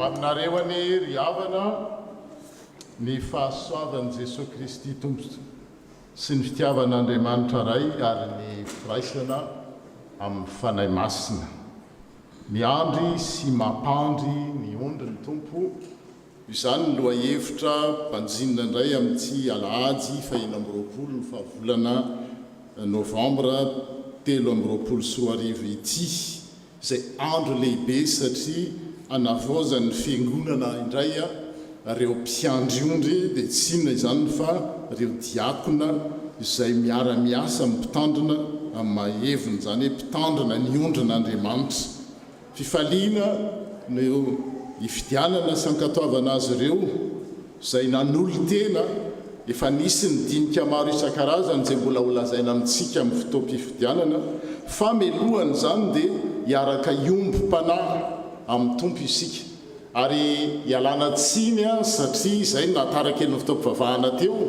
aminareo any ry havana ny fahasoavan'i Jesosy Kristy tompo sy ny fitiavan'Andriamanitra ray ary ny firaisana amin'ny fanahy masina. Miandry sy mampandry ny ondry ny tompo. Izany no lohahevitra mpanjinina indray amin'ity alahady 20 ny fahavolana novambra 2023 ity, izay andro lehibe satria anavozan'ny fiangonana indray reo mpiandry-ondry dia tsy inona izany fa reo diakona izay miara-miasa mipitandrina amin'ny maheviny, izany hoe mpitandrina ny ondrin'Andriamanitra. Fifaliana no ifidianana sy ankatoavana azy ireo izay nanolo tena efa nisy ny dinika maro isan-karazany izay mbola holazaina amintsika amin'ny fotoam-pifidianana, fa melohany izany dia hiaraka iombom-panahy amin'ny tompo isika ary hialana tsiny satria izay nataraka ny fotoam-pivavahana teo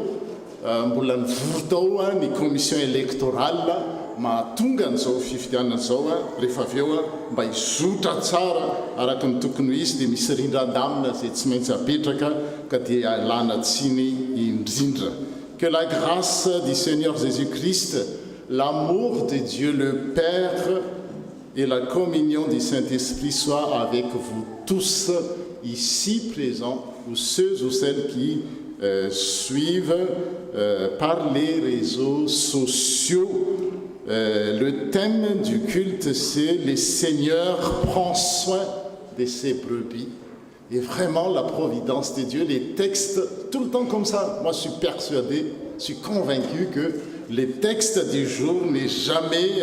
mbola nivory tao ny commission électorale mahatonga n'izao fifidianana izao rehefa avy eo mba hizotra tsara araka ny tokony ho izy dia misy rindran-damina izay tsy maintsy apetraka ka dia hialana tsiny indrindra. Que la grâce du Seigneur Jésus-Christ, l'amour de Dieu le Père et la communion du Saint-Esprit soient avec vous tous ici présents ou ceux ou celles qui suivent par les réseaux sociaux. Le thème du culte, c'est « Le Seigneur prend soin de ses brebis ». Et vraiment, la providence de Dieu, les textes, tout le temps comme ça, moi je suis persuadé, je suis convaincu que les textes du jour n'est jamais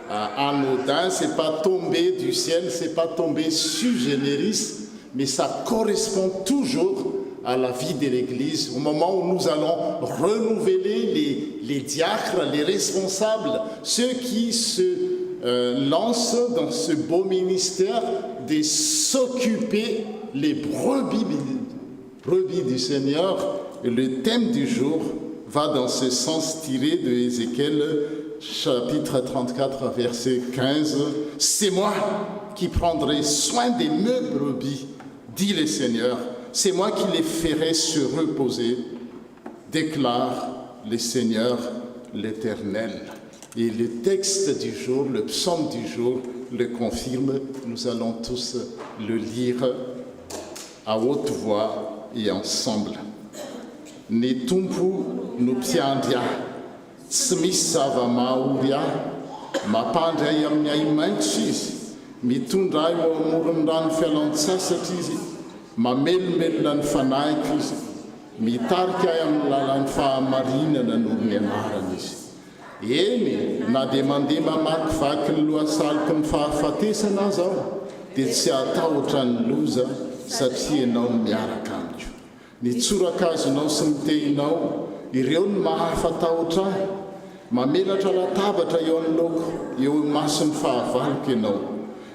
anodin, c'est pas tombé du ciel, c'est pas tombé sui generis, mais ça correspond toujours à la vie de l'Église, au moment où nous allons renouveler les diacres, les responsables, ceux qui se lancent dans ce beau ministère de s'occuper les brebis du Seigneur. Et le thème du jour va dans ce sens tiré de Ézéchiel chapitre 34 verset 15. C'est moi qui prendrai soin de mes brebis, dit le Seigneur. C'est moi qui les ferai se reposer, déclare le Seigneur l'Éternel. Et le texte du jour, le psaume du jour, le confirme. Nous allons tous le lire à haute voix et ensemble. Ny tompo no mpiandry ahy, tsy misy zava-mahaory ahy, mampandry ahy amin'ny ay maitso izy, mitondra ahy eo amoron'ny rano fialan-tsasatra izy, mamelomelona ny fanahiko izy, mitarika ahy amin'ny lalan'ny fahamarinana noho ny anarana izy. Eny, na dia mandeha mamakivaky ny lohasaloko ny fahafatesana azy aho, dia tsy atahotra ny loza satria ianao no miaraka amiko. Ny tsorakazonao sy ny tehinao, ireo ny mahafatahotra ahy, mamelatra latabatra eo anoloko, eo mason'ny fahavaloko ianao,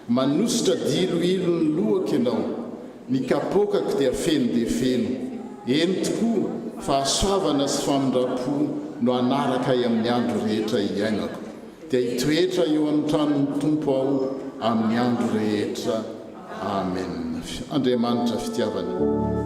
manositra diloilo ny lohako ianao, ny kapokako dia feno dia feno. Eny tokoa, fahasoavana sy famindrapo no anaraka ahy amin'ny andro rehetra iainako, dia hitoetra eo amin'ny tranon'ny tompo aho amin'ny andro rehetra. Amen. Andriamanitra fitiavana.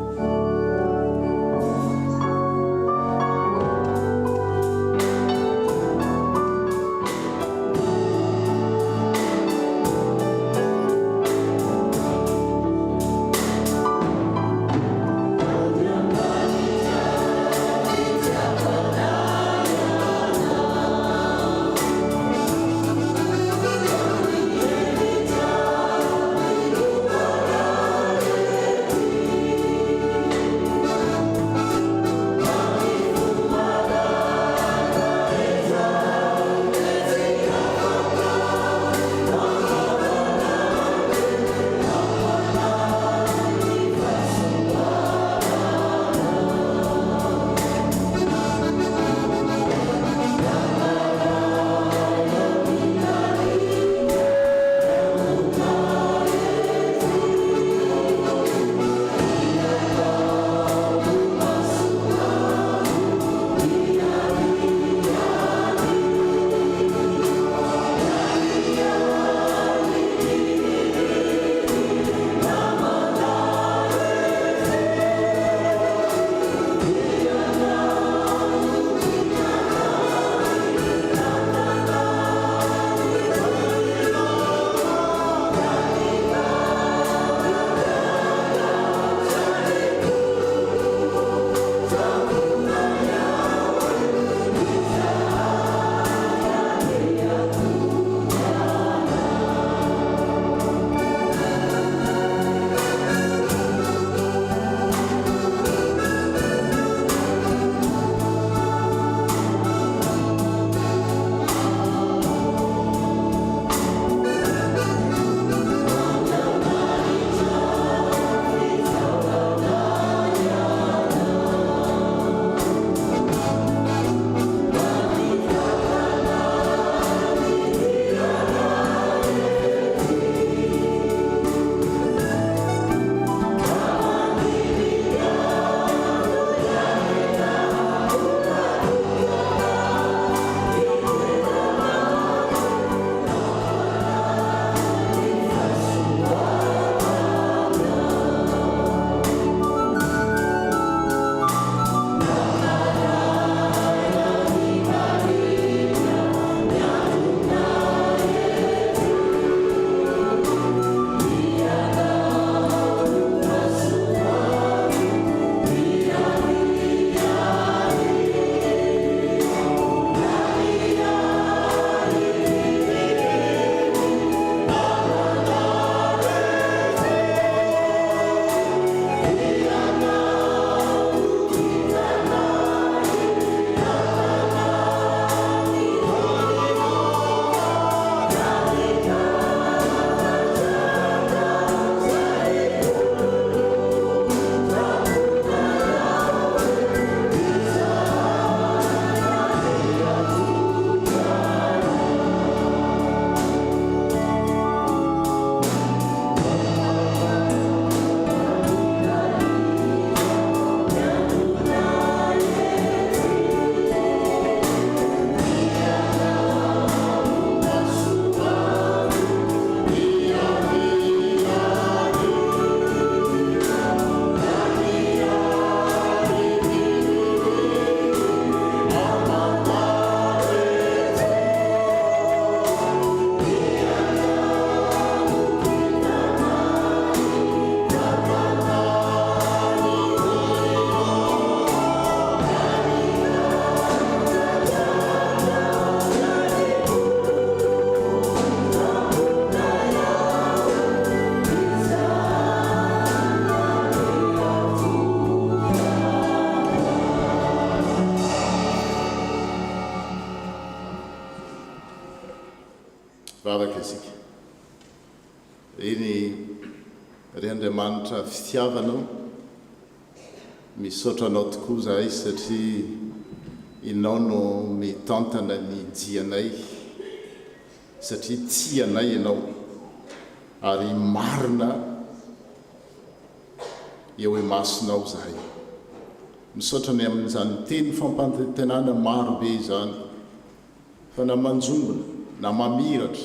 miaraka isika eny ry Andriamanitra fitiavanao misaotra anao tokoa zahay satria inao no mitantana ny jianay satria tianay ianao ary marina eo hoe masonao zahay. Misaotra ny amin'izany teny fampantentenana maro be izany fa na manjongona na mamiratra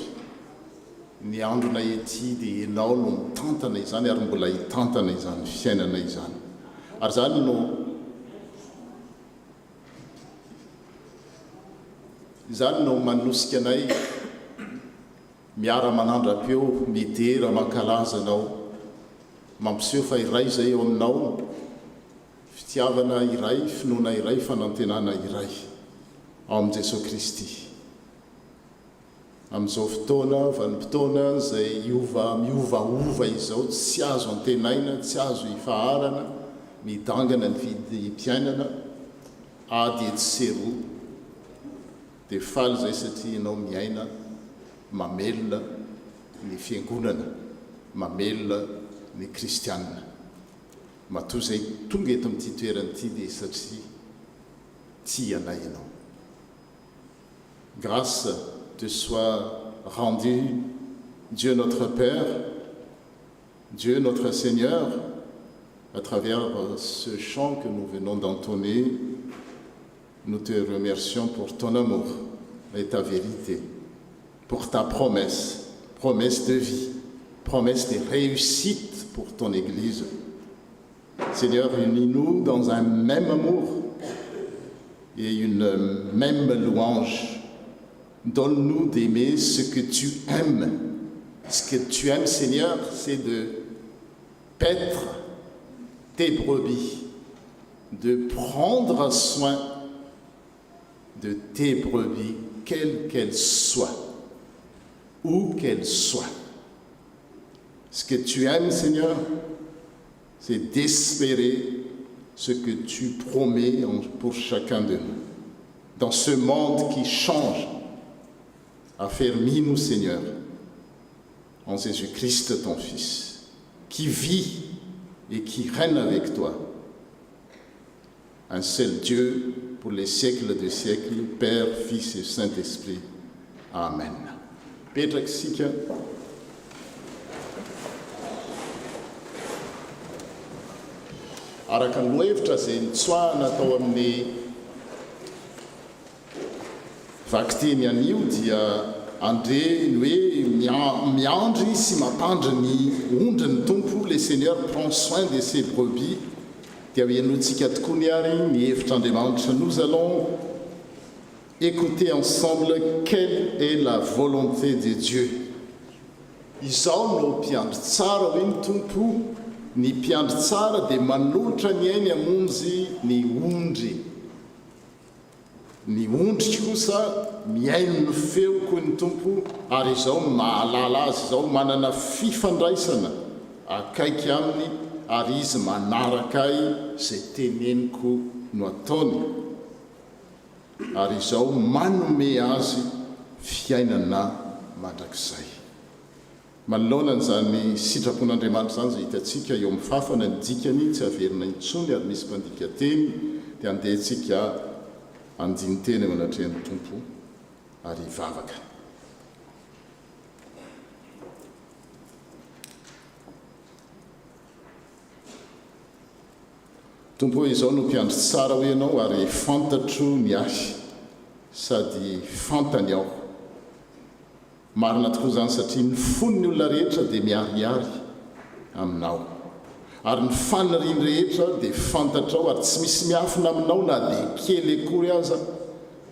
ny androna ety dia ianao no mitantana izany ary mbola hitantana izany fiainana izany. Ary zany no manosika anay miara manandram-peo midera mankalaza anao mampiseho fa iray zay eo aminao fitiavana iray finoana iray fanantenana iray ao amin'i Jesosy Kristy. Amin'izao fotoana vanim-potoana zay miovaova izao tsy azo antenaina tsy azo hifaharana midangana ny vidim-piainana ady etseroa dia faly zay satria ianao miaina mamelona ny fiangonana mamelona ny kristianina matoa zay tonga eto amin'ity toeranyity dia satria tianay ianao. Grâce te soit rendue, Dieu notre Père, Dieu notre Seigneur, à travers ce chant que nous venons d'entonner. Nous te remercions pour ton amour et ta vérité, pour ta promesse, promesse de vie, promesse de réussite pour ton Église. Seigneur, unis-nous dans un même amour et une même louange. Donne-nous d'aimer ce que tu aimes. Ce que tu aimes, Seigneur, c'est de paître tes brebis, de prendre soin de tes brebis, quelles qu'elles soient, où qu'elles soient. Ce que tu aimes, Seigneur, c'est d'espérer ce que tu promets pour chacun de nous. Dans ce monde qui change, affermis-nous, Seigneur, en Jésus-Christ, ton Fils, qui vit et qui règne avec toi. Un seul Dieu pour les siècles des siècles, Père, Fils et Saint-Esprit. Amen. Petraka isika araka ny lohevitra zay nitsoahana tao amin'ny vakiteny anio dia andre ny hoe miandry sy mampandry ny ondry ny tompo. Le Seigneur prend soin de ses brebis. Dia hoenontsika tokoa ny ary ny hevitr'Andriamanitra. Nous allons écouter ensemble quelle est la volonté de Dieu. Izao no mpiandry tsara hoe ny tompo. Ny mpiandry tsara dia manolotra ny ainy hamonjy ny ondry. Ny ondry kosa miaino ny feo koa ny tompo ary izao mahalala azy izao manana fifandraisana akaiky aminy ary izy manaraka zay teneniko no ataony ary izao manome azy fiainana mandrakizay. Manoloana n'izany sitrapon'Andriamanitra zany zay hitantsika eo amin'ny fafana ny dikany tsy averina intsony ary misy mpandika teny dia andehantsika andiny teny eo anatrehan'ny tompo ary hivavaka. Tompo izao no mpiandry tsara ho ianao ary fantatro ny ahy sady fantany aho. Marina tokoa zany satria ny fon'ny olona rehetra dia miarihary aminao ary ny faniriany rehetra dia fantatrao ary tsy misy miafina aminao na dia kely akory aza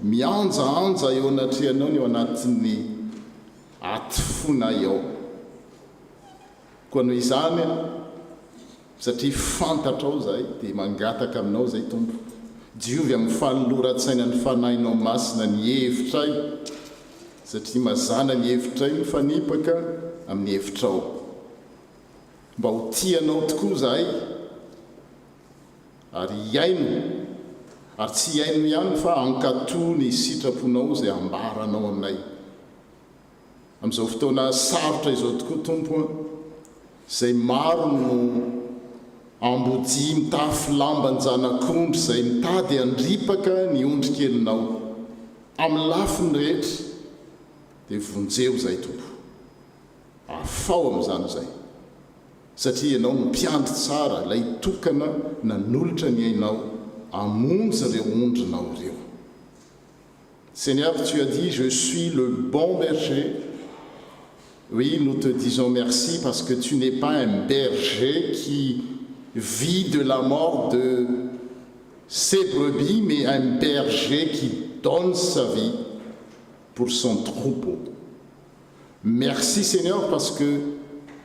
mianjaanja eo anatrehanao ny eo anatin'ny atyfonay ao. Koa noho izany satria fantatrao zay dia mangataka aminao zay tompo. Diovy amin'ny fanolora-tsaina ny fanahinao masina ny hevitray satria mazana ny hevitray mifanipaka amin'ny hevitrao. Mba ho tianao tokoa zahay ary hiaino ary tsy hiaino ihany fa ankatoa ny sitraponao zay ambaranao aminay. amin'izao fotoana sarotra izao tokoa tompo zay maro no ambodi mitafy lambanjanak'ondry zay mitady andripaka ny ondry kelinao amin'ny lafiny rehetra dia vonjeo zay tompo afao amin'izany zay satria ianao no mpiandry tsara ilay tokana nanolotra ny ainao amonjy ireo ondrinao ireo. Seigneur, tu as dit, je suis le bon berger. Oui, nous te disons merci parce que tu n'es pas un berger qui vit de la mort de ses brebis, mais un berger qui donne sa vie pour son troupeau. Merci Seigneur parce que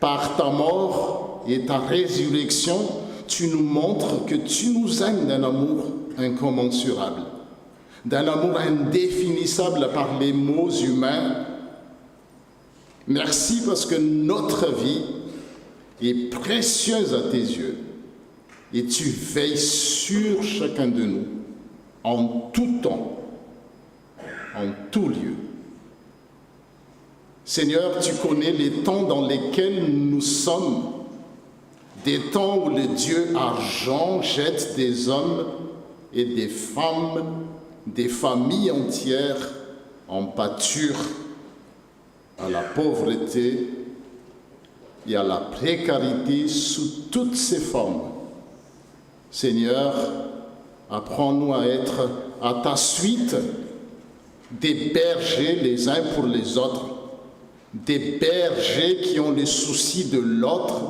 par ta mort et ta résurrection, tu nous montres que tu nous aimes d'un amour incommensurable, d'un amour indéfinissable par les mots humains. Merci parce que notre vie est précieuse à tes yeux et tu veilles sur chacun de nous en tout temps, en tout lieu. Seigneur, tu connais les temps dans lesquels nous sommes, des temps où le Dieu argent jette des hommes et des femmes, des familles entières en pâture à la pauvreté et à la précarité sous toutes ses formes. Seigneur, apprends-nous à être à ta suite des bergers les uns pour les autres, des bergers qui ont le souci de l'autre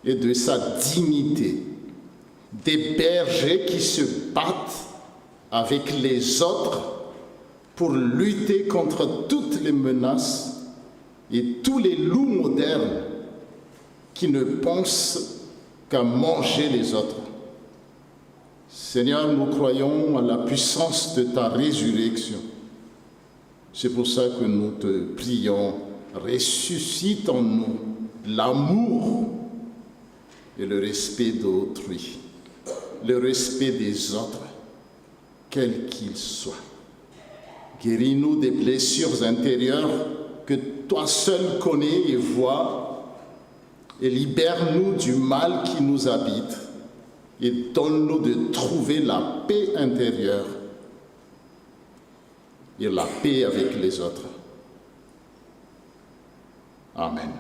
et de sa dignité, des bergers qui se battent avec les autres pour lutter contre toutes les menaces et tous les loups modernes qui ne pensent qu'à manger les autres. Seigneur, nous croyons à la puissance de ta résurrection. C'est pour ça que nous te prions, ressuscite en nous l'amour et le respect d'autrui, le respect des autres, quels qu'ils soient. Guéris-nous des blessures intérieures que toi seul connais et vois, et libère-nous du mal qui nous habite, et donne-nous de trouver la paix intérieure et la paix avec les autres. Amen.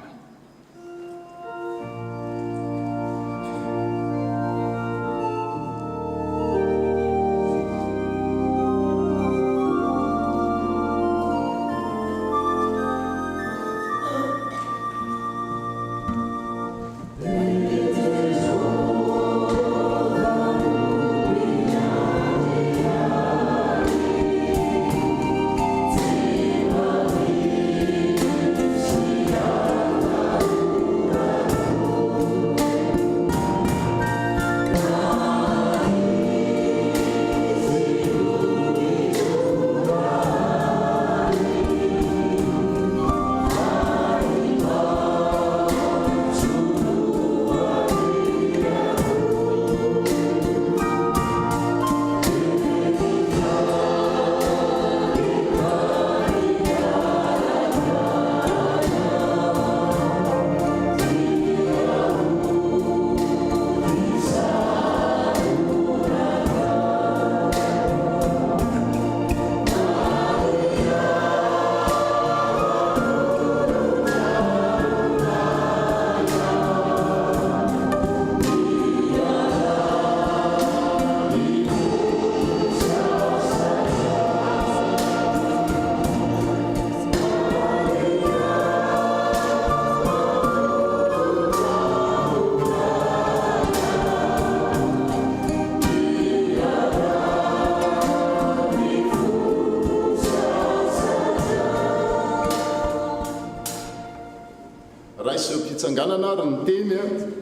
Tsanganana ary ny teny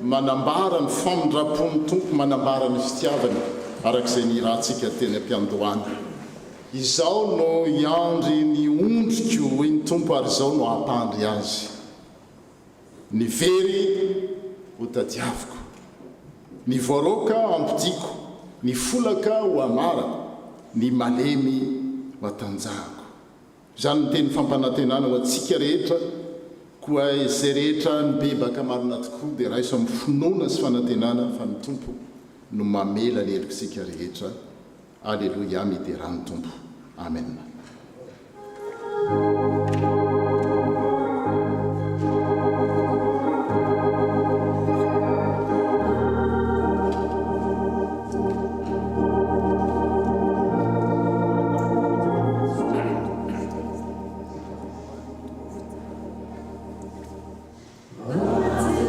manambara ny famindra-pon'ny tompo, manambara ny fitiavany arak'izay nirantsika teny am-piandohany. Izao no iandry ny ondriko hoy ny tompo ary izao no ampandry azy. Ny very ho tadiaviko, ny voaroka ampidiko, ny folaka ho amara, ny malemy ho atanjahako. zany ny teny fampanantenana ho atsika rehetra koa izay rehetra nybebaka marina tokoa dia raha iso amin'ny finoana sy fanantenana fa ny tompo no mamela ny elokisika rehetra. Alleloia, miderany tompo. Amen. Simba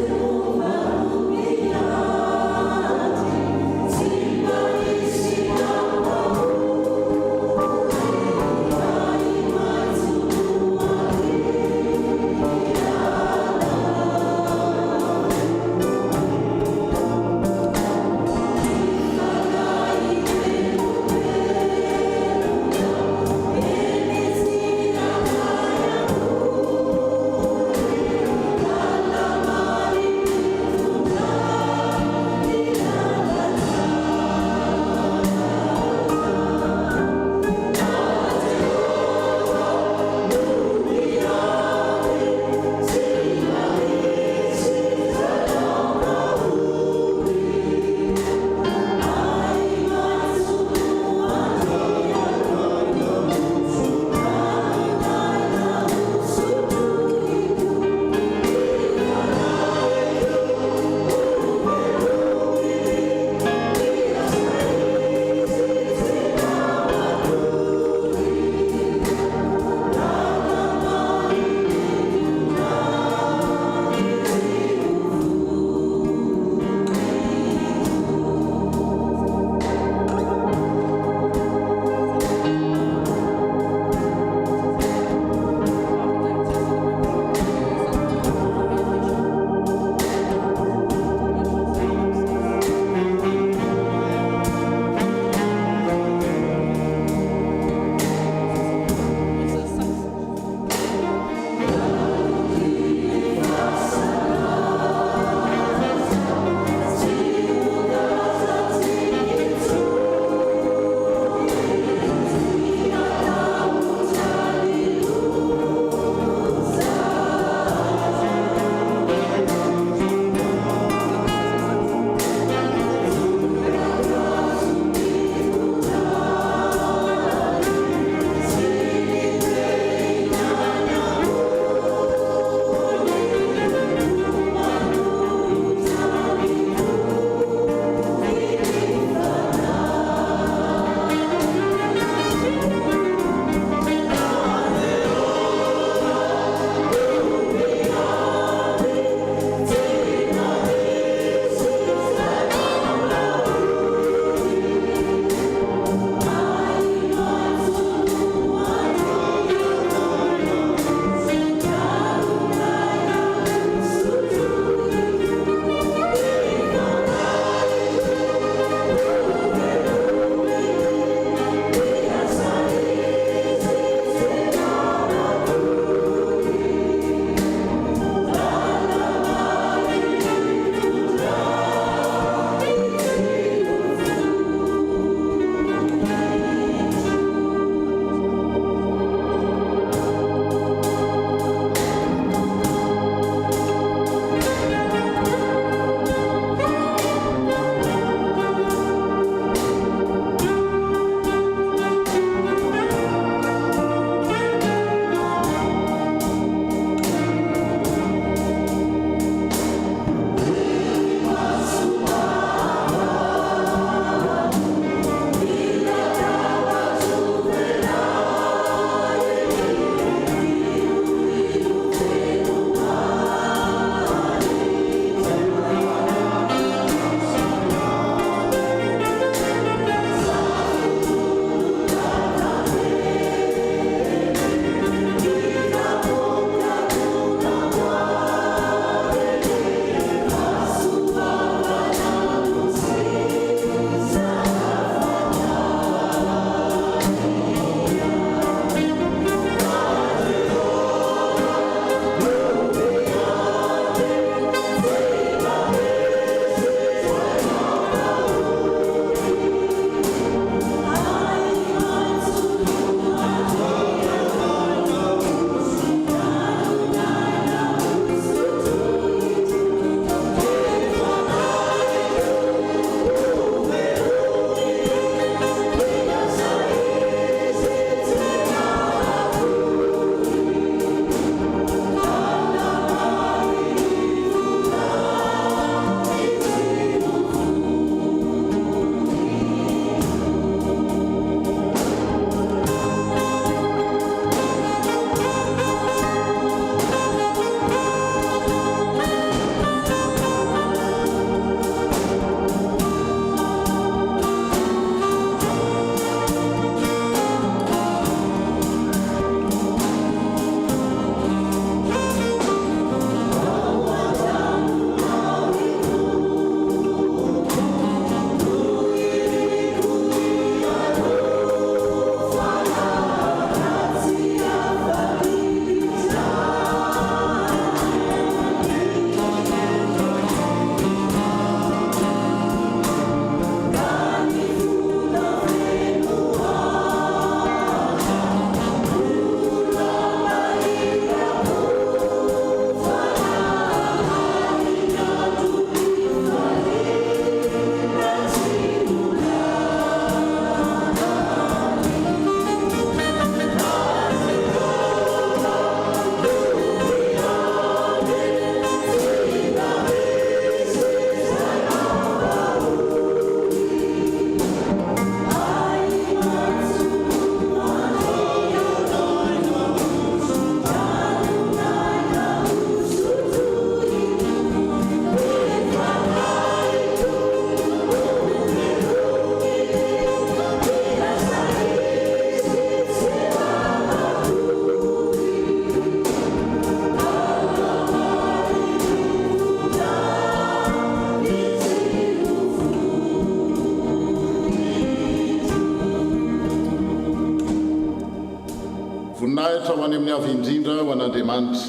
Mahatrahitra ho any amin'ny avy indrindra ho an'Andriamanitra.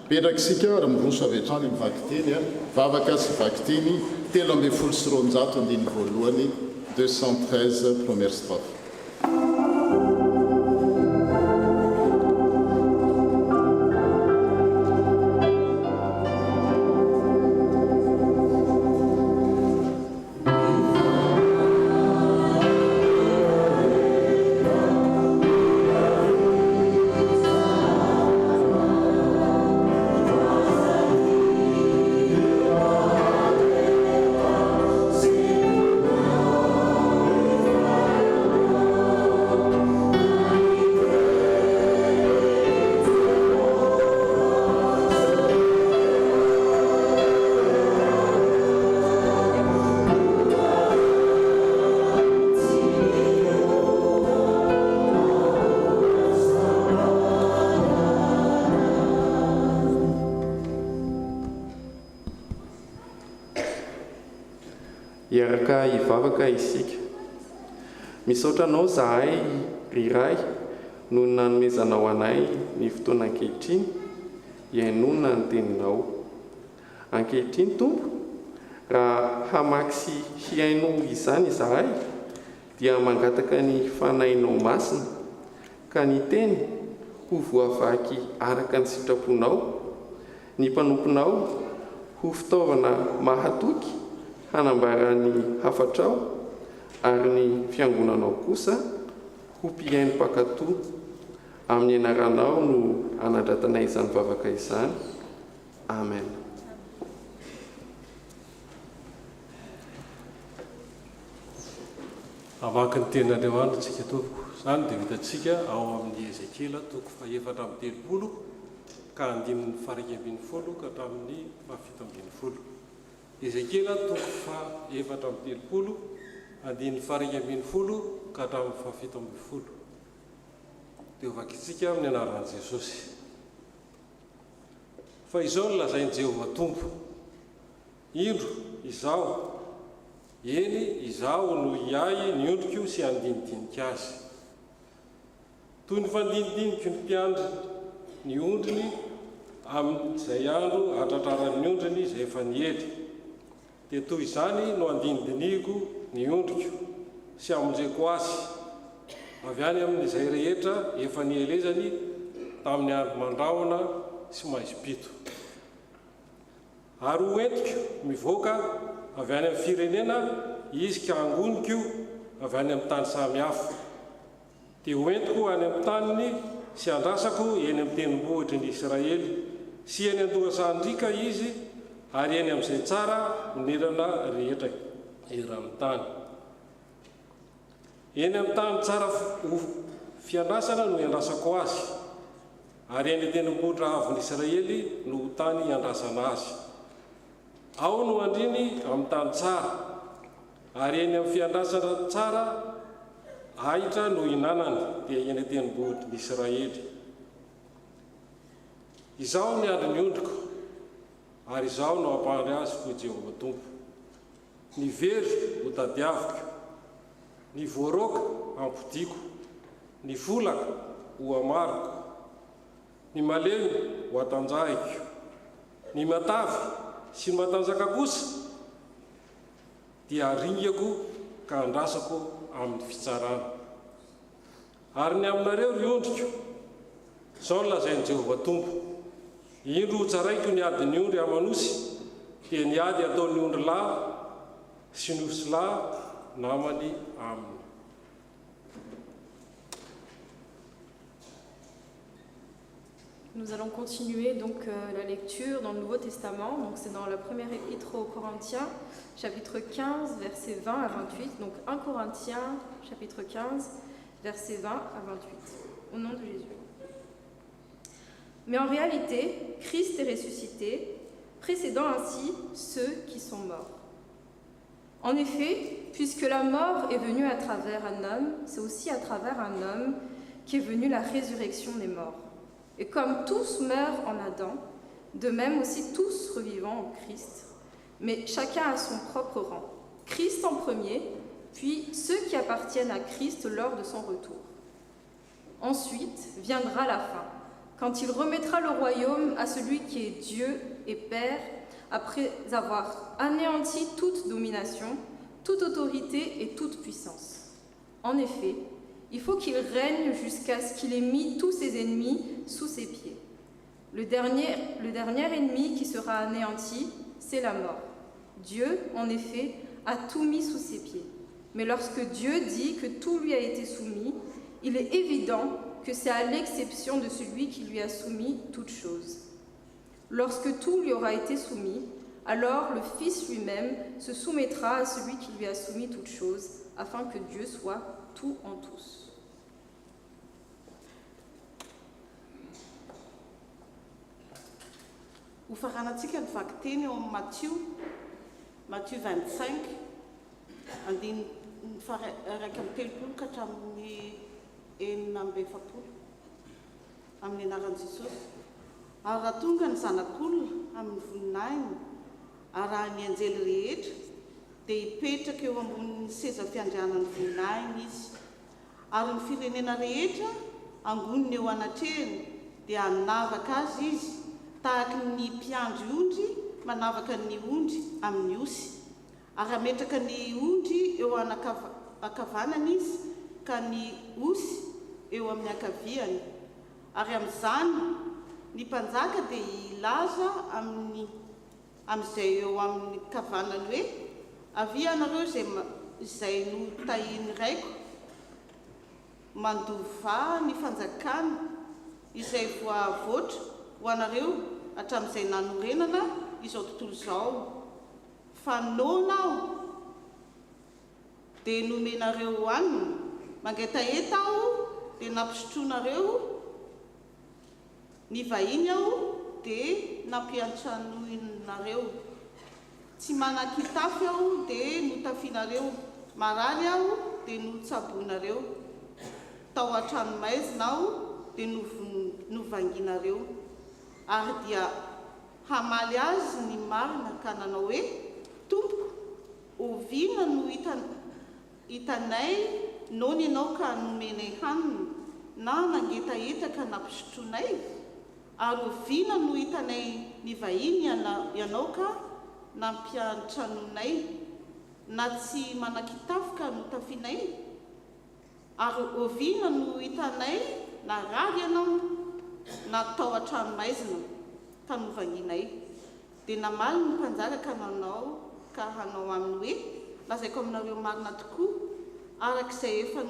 Petraka isika ary miroso avy hatrany mivaky teny vavaka sy vaky teny 3 voalohany 213 première strophe. Iaraka hivavaka isika. Misaotra anao zahay iray noho ny nanomezanao anay ny fotoana ankehitriny hiainona ny teninao. Ankehitriny Tompo, raha hamaky sy hiaino izany izahay dia mangataka ny fanahinao masina ka ny teny ho voavaky araka ny sitraponao, ny mpanomponao ho fitaovana mahatoky hanambarany hafatrao ary ny fiangonanao kosa ho mpiaino mpakatoa. Amin'ny anaranao no anadratana izany vavaka izany. Amen. Hamaky ny tenin'Andriamanitra tsika tompoko. Izany dia hitantsika ao amin'ny Ezekela 4:30 ka 9:40 ka hatramin'ny 7:70. Ezekela 4:30 9:40 ka hatramin'ny 7:70. Dia vakitsika amin'ny anaran'i Jesosy. Fa izao no lazain'i Jehovah Tompo: indro izaho, eny izaho no iay ny ondriko sy andinidinika azy. Toy ny fandinidiniky ny mpiandry ny ondriny amin'izay andro hatratraran'ny ondriny izay efa niely, dia toy izany no andinidiniko ny ondriko sy amonjeko azy avy any amin'izay rehetra efa nielezany tamin'ny andro mandrahona sy maizim-pito. Ary ho entiko mivoaka avy any amin'ny firenena izy ka angoniko avy any amin'ny tany samihafa. Dia ho entiko any amin'ny taniny sy andrasako eny amin'ny tendrombohitry ny Israely sy eny an-dohasandrika izy, ary eny amin'izay tsara minerana rehetra eran'ny tany. Eny amin'ny tany tsara fiandrasana no iandrasako azy, ary eny an-tendrombohitra avin'ny Israely no tany iandrasana azy. Ao no andriny amin'ny tany tsara, ary eny amin'ny fiandrasana tsara ahitra no hinanany, dia eny an-tendrombohitry ny Israely. Izao ny andro ny ondriko, ary izao no ampahany azy ho Jehovah Tompo. Ny very ho tadiaviko, ny voaroka ampodiko, ny volaka ho amariko, ny malemy ho atanjahiko, ny matavy sy ny matanjaka kosa dia aringako ka andrasako amin'ny fitsarana. Ary ny aminareo ry ondriko, izao no lazain'i Jehovah Tompo: indro ho tsaraiko ny ady ny ondry amanosy, dia ny ady ataon'ny ondry lahy sy ny osy lahy namany aminy. Nous allons continuer donc la lecture dans le Nouveau Testament. Donc c'est dans la première épître aux Corinthiens, chapitre 15, versets 20 à 28. Donc 1 Corinthiens, chapitre 15, versets 20 à 28. Au nom de Jésus. Mais en réalité, Christ est ressuscité, précédant ainsi ceux qui sont morts. En effet, puisque la mort est venue à travers un homme, c'est aussi à travers un homme qu'est venue la résurrection des morts. Et comme tous meurent en Adam, de même aussi tous revivants en Christ, mais chacun à son propre rang. Christ en premier, puis ceux qui appartiennent à Christ lors de son retour. Ensuite viendra la fin, quand il remettra le royaume à celui qui est Dieu et Père, après avoir anéanti toute domination, toute autorité et toute puissance. En effet, il faut qu'il règne jusqu'à ce qu'il ait mis tous ses ennemis sous ses pieds. Le dernier ennemi qui sera anéanti, c'est la mort. Dieu, en effet, a tout mis sous ses pieds. Mais lorsque Dieu dit que tout lui a été soumis, il est évident que c'est à l'exception de celui qui lui a soumis toutes choses. Lorsque tout lui aura été soumis, alors le Fils lui-même se soumettra à celui qui lui a soumis toutes choses, afin que Dieu soit tout en tous. Ho faranatsika ny vaky teny eo amin'ny Matthieu 25, andiny raiky amby telopolo ka hatramin'ny 9:70 amin'ny anaran'i Jesosy. Ary raha tonga ny zanak'olona amin'ny voninahiny, arahany anjely rehetra, dia hipetraka eo ambonin'ny seza fiandrianan'ny voninahiny izy. Ary ny firenena rehetra angoniny eo anatrehany dia hanavaka azy izy, tahaka ny mpiandry ondry manavaka ny ondry amin'ny osy. Ary ametraka ny ondry eo anakavanany izy, ka ny osy eo amin'ny akaviany. Ary amin'izany ny mpanjaka dia ilaza amin'izay eo amin'ny kavanany hoe: avy anareo izay no tahiny raiko, mandova ny fanjakana izay voavoatra ho anareo hatramin'izay nanorenana izao tontolo izao. Fa nonao dia nomenareo hanina, mangetaheta aho dia nampisotroanareo, ny vahiny aho dia nampiantranonareo, tsy manan-kitafy aho dia notafianareo, marary aho dia notsaboinareo, tao an-tranomaizina aho dia novanginareo. Ary dia hamaly azy ny marina ka nanao hoe: Tompoko, oviana no hitanay nohony ianao ka nomenay hanina, na nangetaheta ka nampisotronay, ary oviana no hitanay ny vahiny ianao ka nampiantranonay, na tsy manan-kitafy ka notafianay, ary oviana no hitanay na rary ianao na tao an-tranomaizina ka novanginay. Dia namaly ny mpanjaka ka hanao aminy hoe: lazaiko aminareo marina tokoa, arak'izay efa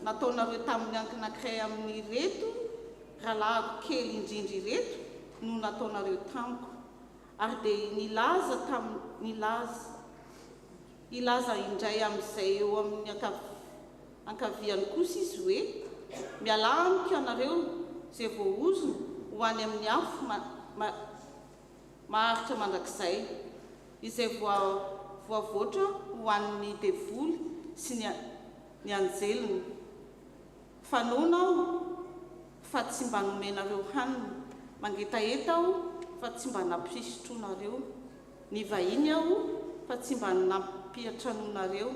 nataonareo tamin'ny ankiray amin'ny reto rahalahiko kely indrindra ireto no nataonareo tamiko. Ary dia ilaza indray amin'izay eo amin'ny ankaviany kosa izy hoe: miala amiko ianareo izay voaozona ho any amin'ny afo maharitra mandrakizay, izay voavoatra ho an'ny devoly sy ny anjeliny. Fanoana aho fa tsy mba nomenareo hanina, mangetaheta aho fa tsy mba nampisotronareo, ny vahiny aho fa tsy mba nampiantranonareo,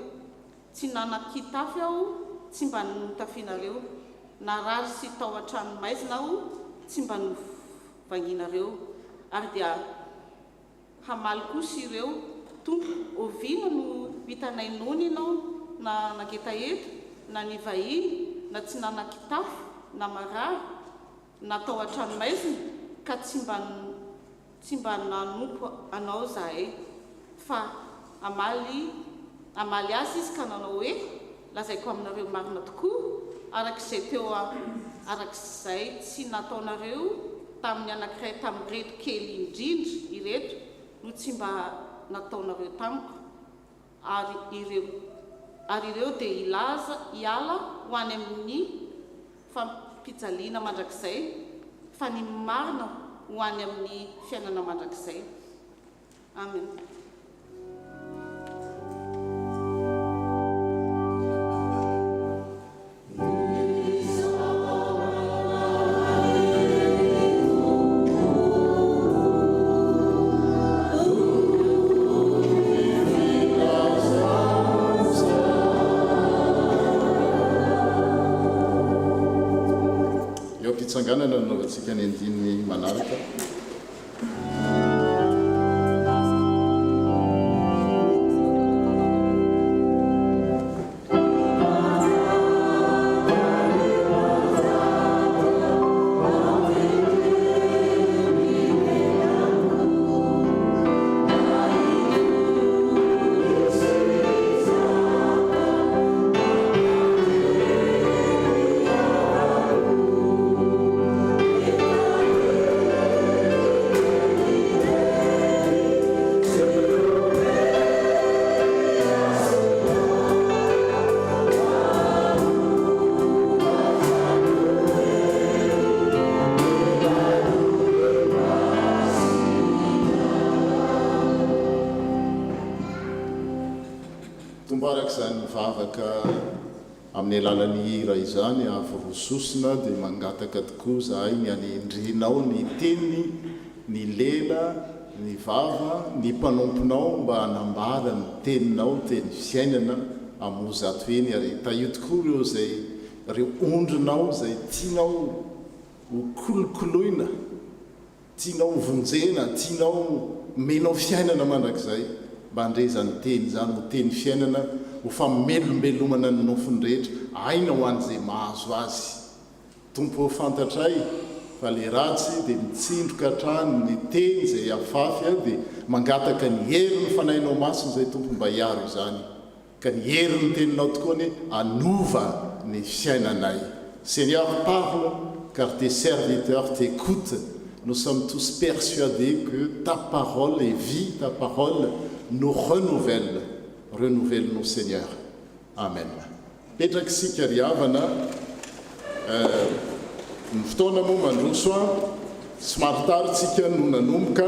tsy nanan-kitafy aho tsy mba notafianareo, na rary sy tao an-tranomaizina aho tsy mba novanginareo. Ary dia hamaly kosa ireo: Tompo, oviana no hitanay nohony ianao na nangetaheta, na ny vahiny, na tsy nanan-kitafy, na marary, na tao an-tranomaizina, ka tsy mba nanompo anao zahay. Fa hamaly azy izy ka nanao hoe: lazaiko aminareo marina tokoa, arak'izay tsy nataonareo tamin'ny anankiray tamin'ny reto kely indrindra ireto no tsy mba nataonareo tamiko. Ary ireo dia hiala ho any amin'ny fampijaliana mandrakizay, fa ny marina ho any amin'ny fiainana mandrakizay. Amen. fananganana nanaovantsika ny andininy manaraka. Amin'ny alalan'ny hira izany avorososina dia mangataka tokoa zahay ny anendrinao ny teny, ny lela, ny vava, ny mpanomponao mba hanambara ny teninao, teny fiainana amozato eny ary taio tokoa reo ondrinao zay tianao ho kolokoloina, tianao vonjena, tianao menao fiainana mandrakizay mba handrezany teny zany ho teny fiainana ho famelombelomana ny nofony rehetra aina ho an'izay mahazo azy. Tompo fantatray fa le ratsy dia mitsindroka hatrany ny teny zay afafy dia mangataka ny herin'ny fanahinao masiny zay tompo mba hiaro izany ka ny herin'ny teninao tokoa ny anova ny fiainanay. Seigneur, parle car tes serviteurs t'écoutent. Nous sommes tous persuadés que ta parole est vie, ta parole nous renouvelle. Renouvelle-nous, Seigneur. Amen. Petraky sika riavana ny fotoana moa mandroso somary taritsika no nanomboka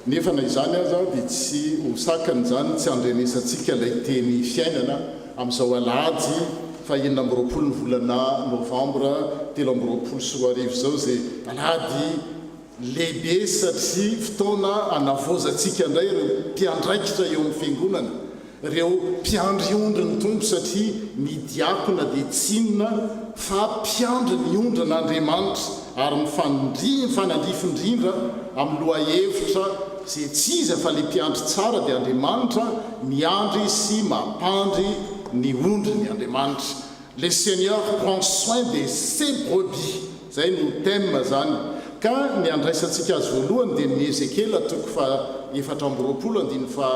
nefa na izany aza dia tsy hosakany zany tsy andrenesantsika ilay teny fiainana amin'izao alady fa 20 ny volana novambra 2024 zao zay alady lehibe satria fotoana anavozantsika indray ireo mpiandraikitra eo amin'ny fiangonana, ireo mpiandry ondry ny tompo satria ny diakona dia tsinona fa mpiandry ny ondran'Andriamanitra ary mifanandrifindrindra amin'ny loha-hevitra zay tsy iza fa le mpiandry tsara dia Andriamanitra miandry sy mampandry ny ondry ny Andriamanitra. Le Seigneur prend soin de ses brebis. Zay no thème zany. Ka ny andraisantsika azy voalohany dia ny Ezekela toko fa 4 fa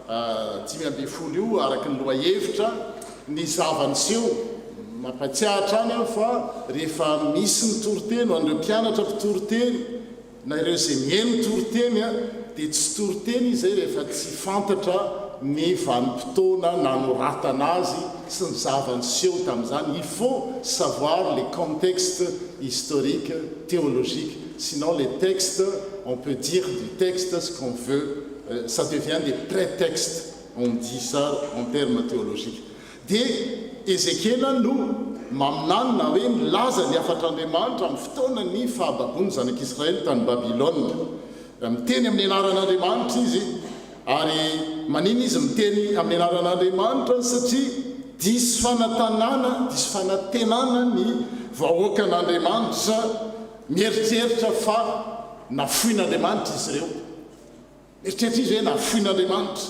5 io araka ny loha-hevitra ny zavanyseho mampatsiahatra any fa rehefa misy ny toriteny ho an'ireo mpianatra mpitoroteny na ireo zay mihaino toriteny dia tsy toriteny izay rehefa tsy fantatra ny vanim-potoana nanoratana azy sy ny zavanyseho tamin'izany. Il faut savoir les contextes historiques, théologiques. Sinon les textes, on peut dire du texte ce qu'on veut, ça devient des prétextes, on dit ça en termes théologiques. Dia Ezekela no maminanina hoe milaza ny afatr'Andriamanitra amin'ny fotoana ny fahababony zanak'Israely tany Babilôna. Miteny amin'ny anaran'Andriamanitra izy ary manino izy miteny amin'ny anaran'Andriamanitra satria diso fanantenana ny vahoakan'Andriamanitra mieritreritra fa nafoin'Andriamanitra izy ireo. Mieritreritra izy hoe nafoin'Andriamanitra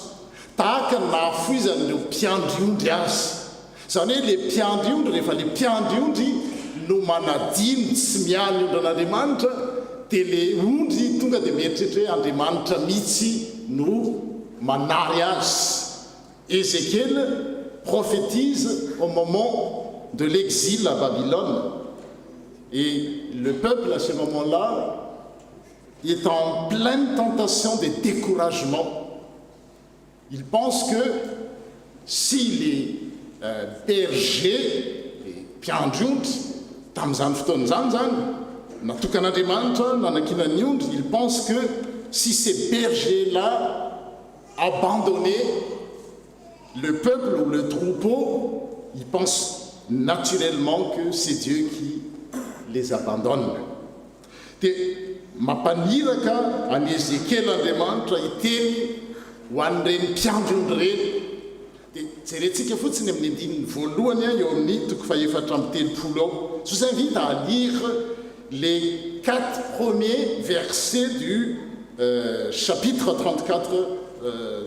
tahaka nafoizan'ireo mpiandry ondry azy. Zany hoe le mpiandry ondry rehefa le mpiandry ondry no manadiny tsy miany ondran'Andriamanitra dia le ondry tonga dia mieritreritra hoe Andriamanitra mihitsy no manary azy. Ézéchiel prophétise au moment de l'exil à Babylone. Et le peuple à ce moment-là est en pleine tentation de découragement. Il pense que si les bergers, les mpiandry ondry tamin'izany fotoana zany natokan'Andriamanitra nanankinany ondry, il pense que si ces bergers-là abandonnaient le peuple ou le troupeau, il pense naturellement que c'est Dieu qui les abandonne. Dia mampaniraka any Ezekiel'Andriamanitra iteny ho an'ireny mpiandry ondry reny. Dia jerentsika fotsiny amin'ny andininy voalohany eo amin'ny toko fa 4 ao. Je vous invite à lire les 4 premiers versets du chapitre 34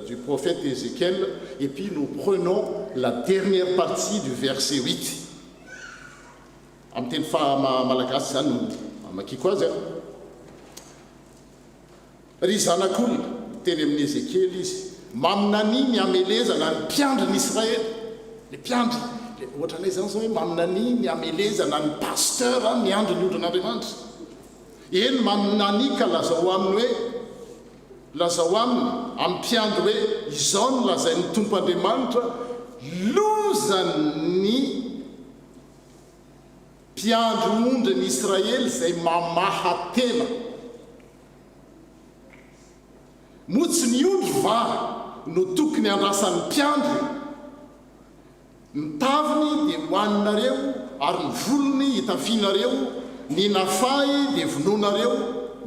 du prophète Ézéchiel, et puis nous prenons la dernière partie du verset 8. Amin'ny teny malagasy zany amakiko azy ry zanak'olona teny amin'ny Ézéchiel izy maminany miamelezana ny mpiandry ny Israely, le mpiandry ohatranay zany zao hoe maminany miamelezana ny pasteur miandry ny ondrin'Andriamanitra. Eny maminany ka lazao aminy hoe lazao aminy amin'ny mpiandry hoe izao no lazain'ny tompo Andriamanitra lozany mpiandry ondry ny Israely zay mamaha tena. Motsy ny ondry va no tokony andrasan'ny mpiandry, ny taviny dia hoaninareo ary ny volony hitafianareo, ny nafay dia vononareo,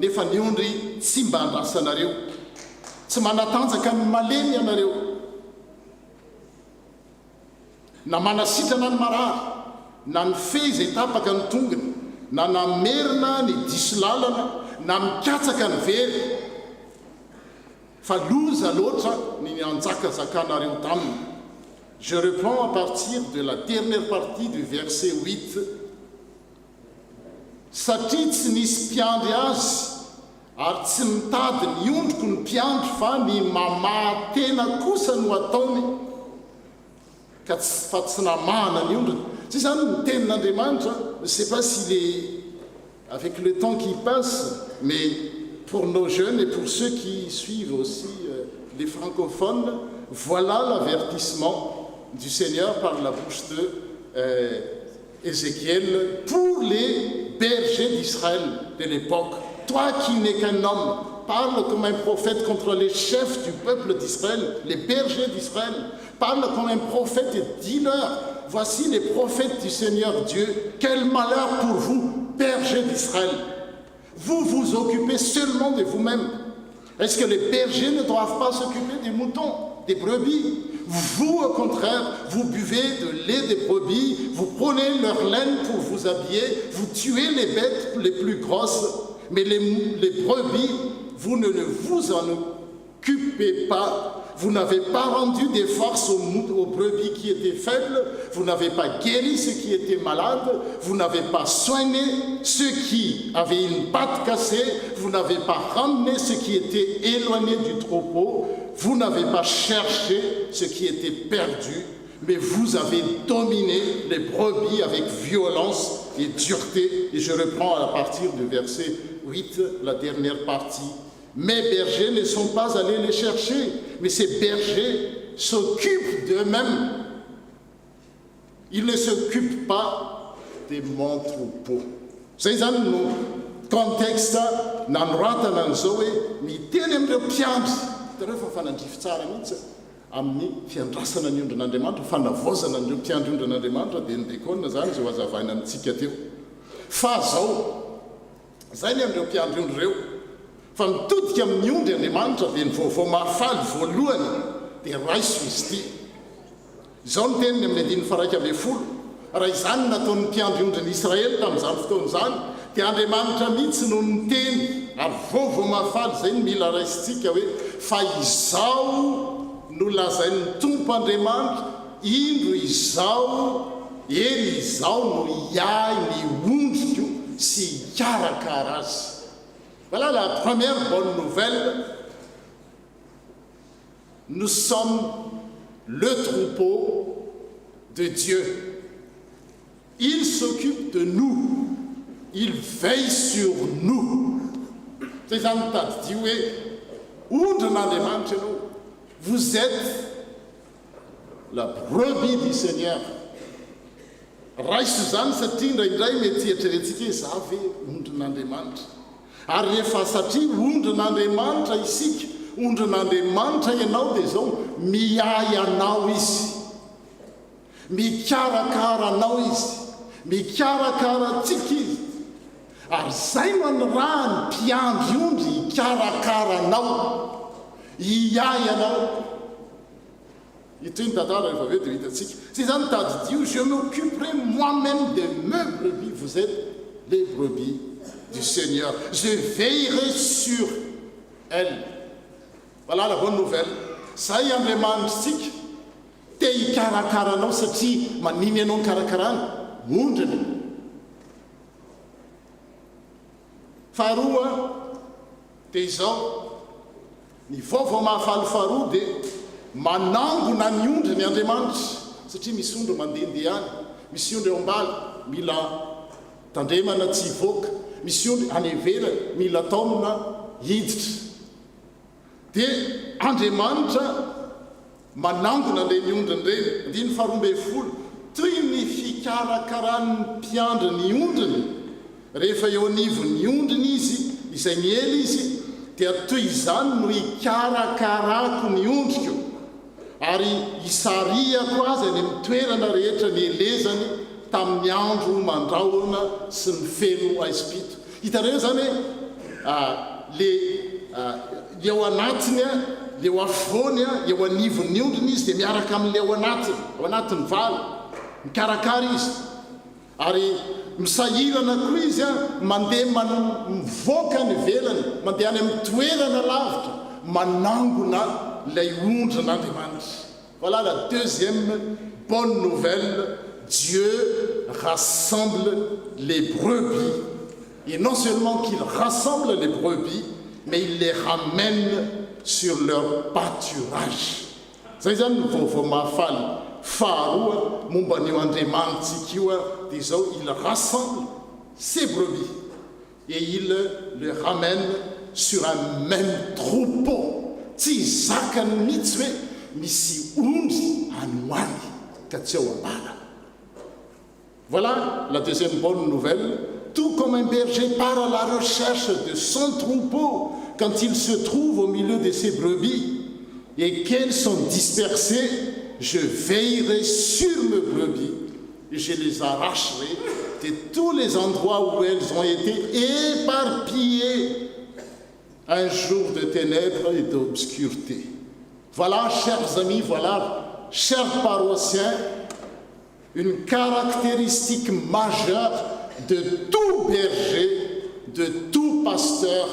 nefa ny ondry tsy mba andrasanareo, tsy manatanjaka ny malemy ianareo, na manasitrana ny marary, na ny fe zay tapaka ny tongony, na namerina ny diso lalana, na mikatsaka ny very, fa loza loatra ny anjakazakanareo taminy. Je reprends à partir de la dernière partie du verset 8. Satria tsy nisy mpiandry azy ary tsy mitady ny ondriko ny mpiandry fa ny mamaha tena kosa no ataony fa tsy namahana ny ondriny. C'est ça le thème d'Andrémantre. Je ne sais pas s'il est avec le temps qui passe, mais pour nos jeunes et pour ceux qui suivent aussi les francophones, voilà l'avertissement du Seigneur par la bouche de Ézéchiel pour les bergers d'Israël de l'époque. Toi qui n'es qu'un homme, parle comme un prophète contre les chefs du peuple d'Israël, les bergers d'Israël. Parle comme un prophète et dis-leur, voici les prophètes du Seigneur Dieu. Quel malheur pour vous, bergers d'Israël. Vous vous occupez seulement de vous-même. Est-ce que les bergers ne doivent pas s'occuper des moutons, des brebis? Vous, au contraire, vous buvez de lait des brebis, vous prenez leur laine pour vous habiller, vous tuez les bêtes les plus grosses, mais les brebis, vous ne vous en occupez pas. Vous n'avez pas rendu des forces aux brebis qui étaient faibles, vous n'avez pas guéri ceux qui étaient malades, vous n'avez pas soigné ceux qui avaient une patte cassée, vous n'avez pas ramené ceux qui étaient éloignés du troupeau, vous n'avez pas cherché ceux qui étaient perdus, mais vous avez dominé les brebis avec violence et dureté. Et je reprends à partir du verset 8, la dernière partie. Mes bergers ne sont pas allés les chercher, mais ces bergers s'occupent d'eux-mêmes. Ils ne s'occupent pas de mon troupeau. C'est ça le contexte nanoratana an'izao hoe miteny amin'ireo mpiandry tareo fa fanandrify tsara mihitsy amin'ny fiandrasana ny ondrin'Andriamanitra, fanavozana an'ireo mpiandry ondrin'Andriamanitra dia ny dekona zany zao azavaina amintsika teo. Fa zao zay ny amin'ireo mpiandry ondry ireo fa mitodika amin'ny ondry Andriamanitra dia ny vaovao mahafaly voalohany dia raiso izy ity. Izao ny teniny amin'ny 1:10 raha izany nataon'ny mpiandry ondrin'ny Israely tamin'izany fotoan'izany dia Andriamanitra mihitsy no niteny ary vaovao mahafaly zay ny mila raisintsika hoe fa izao no lazain'ny tompo Andriamanitra indro izao eny izao no iay ny ondriko sy hikarakara azy. Voilà la première bonne nouvelle. Nous sommes le troupeau de Dieu. Il s'occupe de nous. Il veille sur nous. C'est un tas de Dieu. Vous êtes la brebis du Seigneur. Raha Suzanne satria indraindray mety eritreretintsika hoe za ve ondrin'Andriamanitra. Ary rehefa satria ondrin'Andriamanitra isika, ondrin'Andriamanitra ianao dia zao miay anao izy, mikarakara anao izy, mikarakara antsika izy. Ary zay no ny raha ny mpiandry ondry hikarakara anao, hiay anao. Ito ny tantara rehefa aveo dia hitantsika. C'est ça mitady Dieu, je m'occuperai moi-même de mes brebis. Vous êtes les brebis du Seigneur. Je veillerai sur elle. Voilà la bonne nouvelle. Zay Andriamanitsika te hikarakaranao satria maniny ianao nikarakarana ondriny. Faharoa dia izao ny vaovao mahafaly faharoa dia manangona ny ondriny Andriamanitra satria misy ondro mandehandeha any, misy ondro eo ambala mila tandremana tsy hivoaka, misy ondro any ivelany mila taonina hiditra. Dia Andriamanitra manangona ilay ondriny ireny. Andiny faharoa folo toy ny fikarakarany mpiandry ny ondriny rehefa eo anivony ondriny izy izay miely izy dia toy izany no hikarakarako ny ondriko ary hisariako azy any amin'ny toerana rehetra ny elezany tamin'ny andro mandrahona sy ny feno Aizipito. Hitareo zany le ao anatiny le ao afovoany eo anivon'ny ondriny izy dia miaraka amin'le ao anatiny valy mikarakara izy ary misahirana koa izy mandeha mivoaka ny velany, mandeha any amin'ny toerana lavitra manangona ilay ondrin'Andriamanitra. Voilà la deuxième bonne nouvelle. Dieu rassemble les brebis. Et non seulement qu'il rassemble les brebis, mais il les ramène sur leur pâturage. Zay zany vaovao mahafaly faharoa momba an'io Andriamanitsika io dia zao il rassemble ses brebis et il les ramène sur un même troupeau. Tsy zakany mihitsy hoe misy ondry anoany ka tsy ao ambala. Voilà la deuxième bonne nouvelle. Tout comme un berger part à la recherche de son troupeau quand il se trouve au milieu de ses brebis et qu'elles sont dispersées, je veillerai sur mes brebis et je les arracherai de tous les endroits où elles ont été éparpillées un jour de ténèbres et d'obscurité. Voilà, chers amis, voilà, chers paroissiens, une caractéristique majeure de tout berger, de tout pasteur,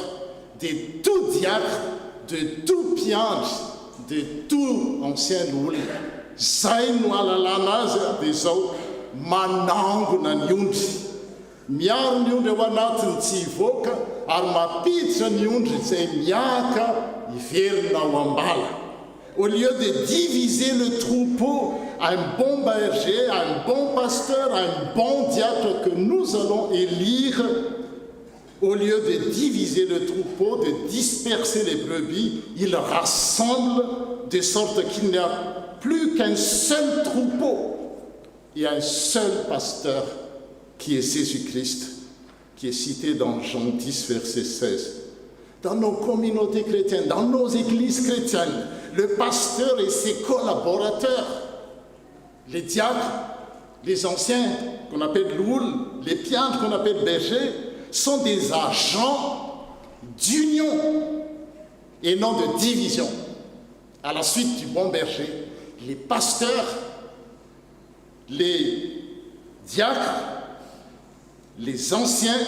de tout diacre, de tout piange, de tout ancien loul. Zay no alalana azy dia zao manangona ny ondry. Miaro ny ondry ao anatiny tsy hivoaka ary mapiditra ny ondry izay miaka hiverina ao ambala. Au lieu de diviser le troupeau, un bon berger, un bon pasteur, un bon diacre que nous allons élire, au lieu de diviser le troupeau, de disperser les brebis, il rassemble de sorte qu'il n'y a plus qu'un seul troupeau et un seul pasteur qui est Jésus-Christ, qui est cité dans Jean 10, verset 16. Dans nos communautés chrétiennes, dans nos églises chrétiennes, le pasteur et ses collaborateurs, les diacres, les anciens qu'on appelle louls, les piantres qu'on appelle bergers, sont des agents d'union et non de division. À la suite du bon berger, les pasteurs, les diacres, les anciens,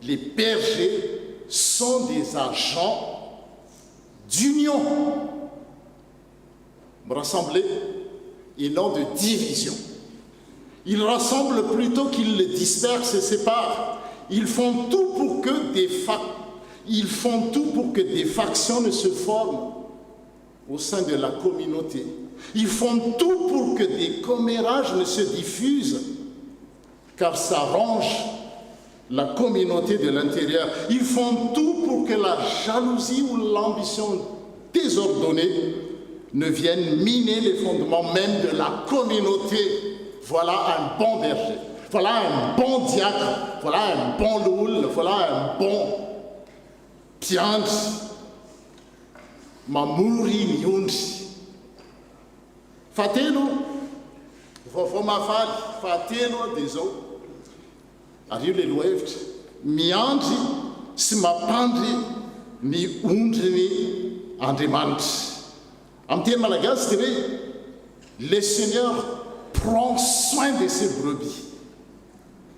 les bergers sont des agents d'union, rassemblés et non de division. Ils rassemblent plutôt qu'ils les dispersent et séparent. Ils font tout pour que des factions ne se forment au sein de la communauté. Ils font tout pour que des commérages ne se diffusent, car ça range la communauté de l'intérieur. Ils font tout pour que la jalousie ou l'ambition désordonnée ne viennent miner les fondements même de la communauté. Voilà un bon berger, voilà un bon diacre, voilà un bon loul, voilà un bon piange. Mamuri ny ondry. Fahatelo, vaovao mahafaly, fahatelo dia zao. Ary io le lohevitra, miandry sy mampandry ny ondriny Andriamanitra. Amin'ny teny malagasy dia hoe le Seigneur prend soin de ses brebis.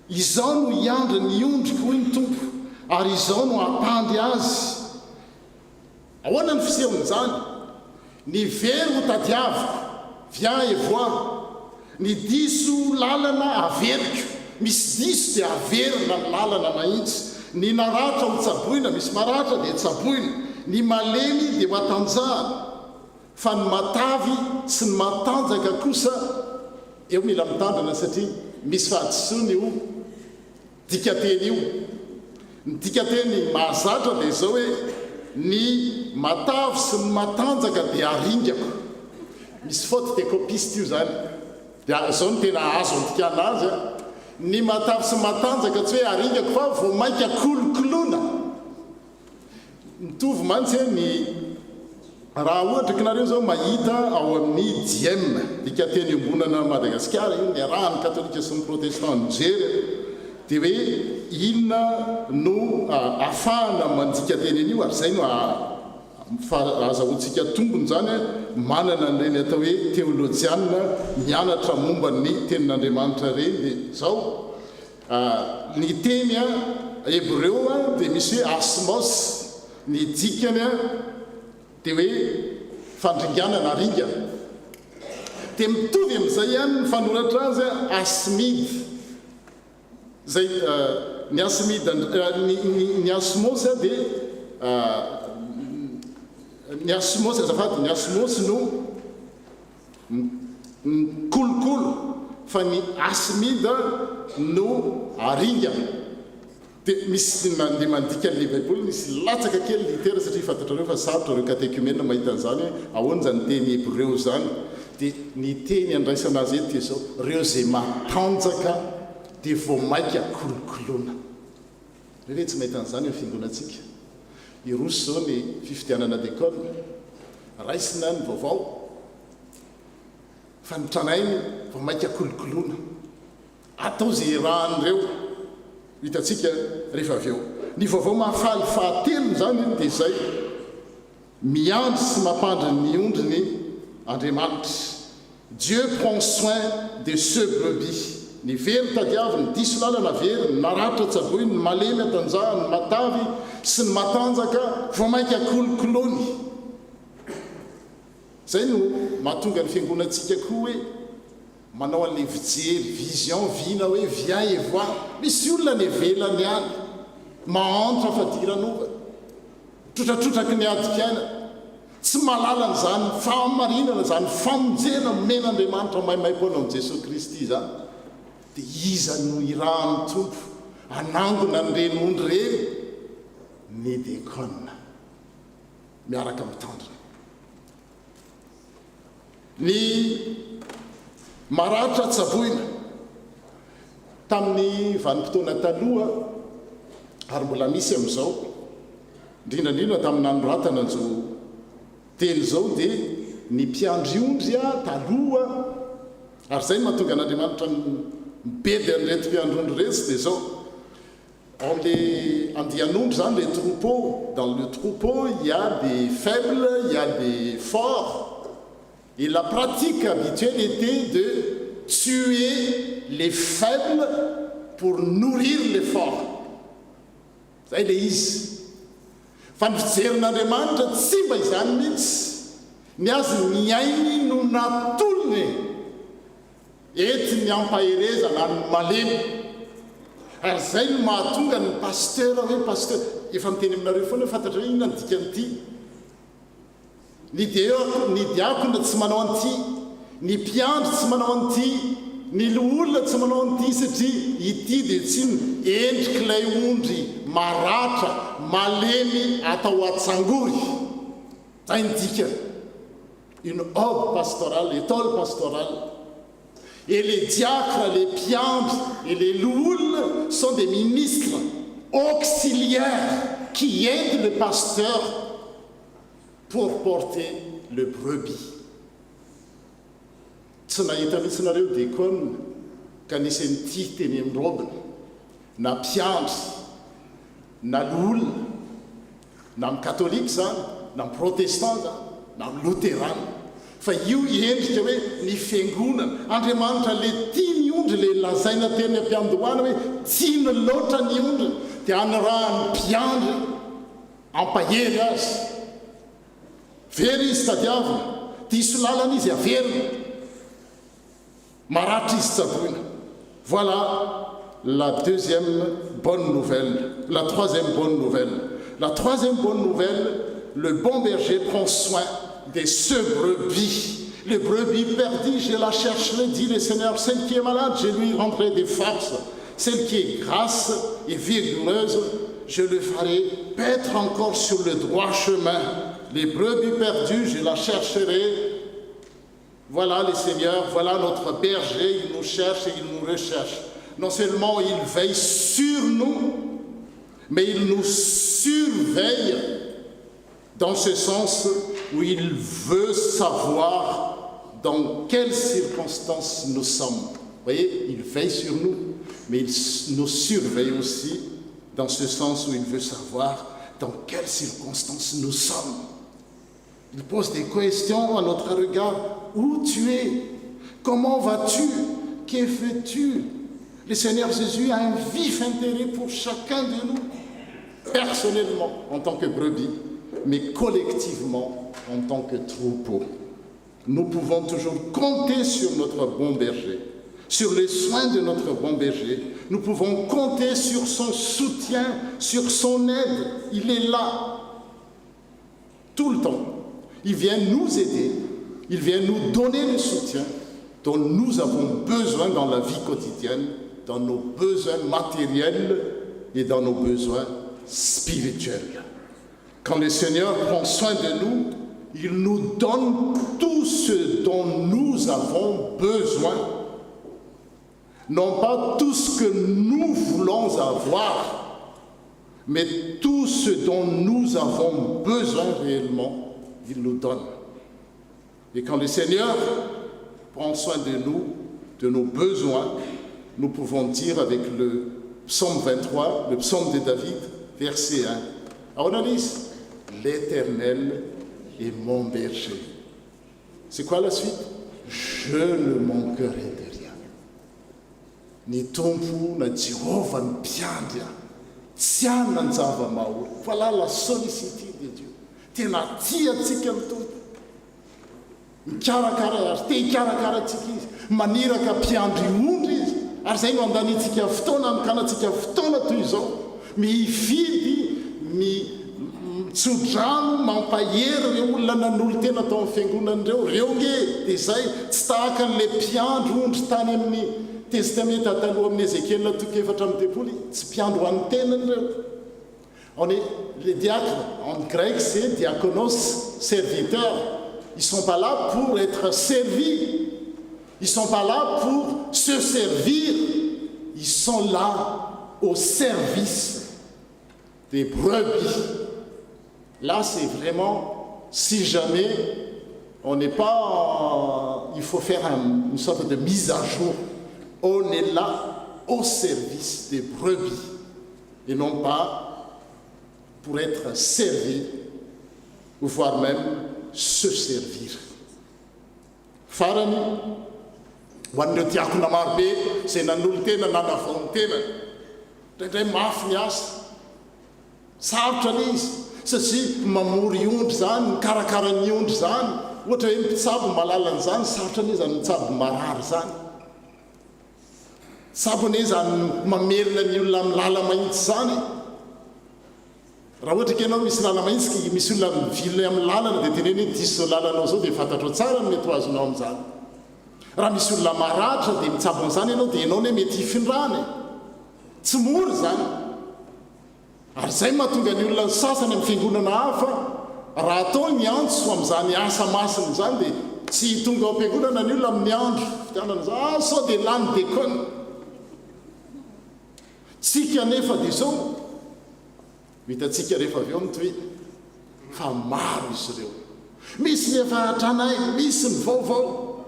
Izao no hiandry ny ondriko hoy ny Tompo. ary izao no ampandry azy ahoana ny fisehony zany ny very ho tadiaviko via evoa ny diso lalana averiko misy diso dia averina ny lalana mahitsy ny naratra ho tsaboina misy maratra dia tsaboina ny malemy dia ho atanjahana fa ny matavy sy ny matanjaka kosa eo mila mitandrina satria misy fahadisoana io dikateny io ny dikateny mahazatra dia zao hoe ny matavy sy ny matanjaka dia aringako misy faute de copiste io zany dia zao ny tena azo antikana azy a ny matavy sy matanjaka tsy hoe aringako fa vao mainka kolokoloana mitovy mantsy ny raha ohatra kinareo zao mahita ao amin'ny diem dikateny ombonana Madagasikara io ny arahany katolika sy ny protestant nijery dia hoe inona no afahana mandikateny an'io ary zay no azahoantsika tombony zany manana nireny atao hoe teolojiana mianatra momba ny tenin'Andriamanitra reny dia zao ny teny hebreo dia misy hoe asmos ny dikany dia hoe fandringanana ringana dia mitovy amin'izay ihany ny fanoratra azy asmid zay ny asmid ny asmos dia ny asmos azafady ny asmos no kolokolo fa ny asmida no aringana dia misy mandeha mandika ny baiboly misy latsaka kely litera satria fantatrareo fa sarotra reo katékumène mahita an'izany ahoana zany teny hebreo zany dia ny teny andraisana azy eto zao reo zay matanjaka dia vao mainka kolokoloana reo tsy mahita an'izany eo fiangonantsika irosy zao ny fifidianana d'école raisina ny vaovao fa nitranainy vao mainka kolokoloana atao zay rahan'ireo hitatsika rehefa avy eo ny vaovao mahafaly fahatelony zany dia zay miandry sy mampandry ny ondriny Andriamanitra Dieu prend soin de ce brebis ny very tadiavy ny diso lalana very ny naratra tsaboiny ny malemy atanjaha ny matavy sy ny matanjaka vao mainka kolokoloany zay no mahatonga ny fiangonantsika koa hoe manao an'le fijery vision vina hoe via et voi misy olona ny velany any mahantra fadiranova trotratrotraky ny adikaina tsy malalana zany famarinana zany famonjena men'Andriamanitra maimaimpona am' Jesosy Kristy zany dia iza no irahan'ny tompo anangona ny renondry reny ny dekona miaraka mitandrina ny maratra tsaboina tamin'ny vanim-potoana taloha ary mbola misy amin'izao indrindrandrindra tamin'ny nanoratana an'izao teny zao dia ny mpiandriondry taloha ary zay mahatonga an'Andriamanitra mibedy an'irety mpiandrondry retsy dia zao am'le andianondry zany les troupeaux dans le troupeau il y a des faibles il y a des forts et la pratique habituelle était de tuer les faibles pour nourrir les forts zay le izy fa ny fijerin'Andriamanitra tsy mba izany mihitsy ny azy miainy no natolony ety ny ampaherezana ny malemy ary zay no mahatonga ny pasteur hoe pasteur efa miteny aminareo foana fantatra hoe inona ny dikan'ity ny diakona tsy manao an'ity ny mpiandry tsy manao an'ity ny olona tsy manao an'ity satria ity dia tsy endrik'ilay ondry maratra malemy atao atsangory zay ny dikany une ordre pastorale école pastorale et les diacres les piandres et les louls sont des ministres auxiliaires qui aident le pasteur pour porter le brebis tsy nahita mihitsy nareo dekona ka nisy n'ity teny amin'ny robiny na mpiandry na lolona na amin'ny katolika zany na amin'ny protestant zany na amin'ny luterana fa io endrika hoe ny fiangonana Andriamanitra le tia ny ondry le lazaina teny ampiandohana hoe tiany loatra ny ondry dia ny raha ny mpiandry ampahery azy very izy tadiavina diso lalana izy averina maratra izy tsaboina. Voilà la deuxième bonne nouvelle, la troisième bonne nouvelle. La troisième bonne nouvelle, le bon berger prend soin de ses brebis. Les brebis perdues, je la chercherai, dit le Seigneur. Celle qui est malade, je lui rendrai des forces. Celle qui est grasse et vigoureuse, je le ferai paître encore sur le droit chemin. Les brebis perdues, je la chercherai. Voilà le Seigneur, voilà notre berger, il nous cherche et il nous recherche. Non seulement il veille sur nous, mais il nous surveille dans ce sens où il veut savoir dans quelles circonstances nous sommes. Vous voyez, il veille sur nous, mais il nous surveille aussi dans ce sens où il veut savoir dans quelles circonstances nous sommes. Il pose des questions à notre regard. Où tu es? Comment vas-tu? Que fais-tu? Le Seigneur Jésus a un vif intérêt pour chacun de nous, personnellement en tant que brebis, mais collectivement en tant que troupeau. Nous pouvons toujours compter sur notre bon berger, sur les soins de notre bon berger. Nous pouvons compter sur son soutien, sur son aide. Il est là tout le temps. Il vient nous aider, il vient nous donner le soutien dont nous avons besoin dans la vie quotidienne, dans nos besoins matériels et dans nos besoins spirituels. Quand le Seigneur prend soin de nous, il nous donne tout ce dont nous avons besoin. Non pas tout ce que nous voulons avoir, mais tout ce dont nous avons besoin réellement, il nous donne. Et quand le Seigneur prend soin de nous, de nos besoins, nous pouvons dire avec le psaume 23, le psaume de David, verset 1. Alors on dit, l'Éternel est mon berger. C'est quoi la suite? Je ne manquerai de rien. Ni tompo na Jéhovah ny mpiandry ahy, tsy anona ny zava-mahaolo. Voilà la sollicitude de Dieu. Tena tia antsika ny tompo. Mikarakara azy, te hikarakara antsika izy, maniraka mpiandry ondry izy. Ary zay no andanitsika fotoana, amikanantsika fotoana toy izao. Mifidy, mitsodrano, mampahery reo olona nanolo tena tao amin'ny fiangonan'ireo. Reo nge, dia zay tsy tahaka an'ilay mpiandry ondry tany amin'ny testamenta taloha amin'ny Ézéchiel toko 4:10, tsy mpiandro an'ny tenan'ireo. Les diacres, en grec, c'est diakonos, serviteurs. Ils ne sont pas là pour être servis. Ils ne sont pas là pour se servir. Ils sont là au service des brebis. Là, c'est vraiment, si jamais on n'est pas... il faut faire une sorte de mise à jour. On est là au service des brebis et non pas pour être servi, ou voire même se servir. Farany, ho an'ireo diakona marobe, izay nanolo tena, nanavao ny tena. Indraindray mafy ny asa. Sarotra le izy, satria mamory ondry zany, mikarakara ny ondry zany. Ohatra hoe mpitsabo malala an'izany, sarotra le zany mitsabo marary zany. Tsabo ne zany mamerina ny olona amin'ny lala mahitsy zany. Raha ohatra ke ianao misy lala mahitsy, misy olona mivilina amin'ny lalana dia teneny hoe diso lalanao zao dia fantatro tsara ny mety ho azonao amin'izany. Raha misy olona maratra dia mitsabo an'izany ianao dia ianao ne mety hifindrany. Tsy mora zany. Ary zay mahatonga ny olona sasany amin'ny fiangonana hafa, raha atao ny antso amin'izany asa masina zany dia tsy tonga ao am-piangonana ny olona amin'ny andro fitianana zany, sao dia lany dekony. Tsika nefa dia zao. Hitantsika rehefa avy eo mitoy fa maro izy ireo. Misy ny efa hatranay, misy ny vaovao.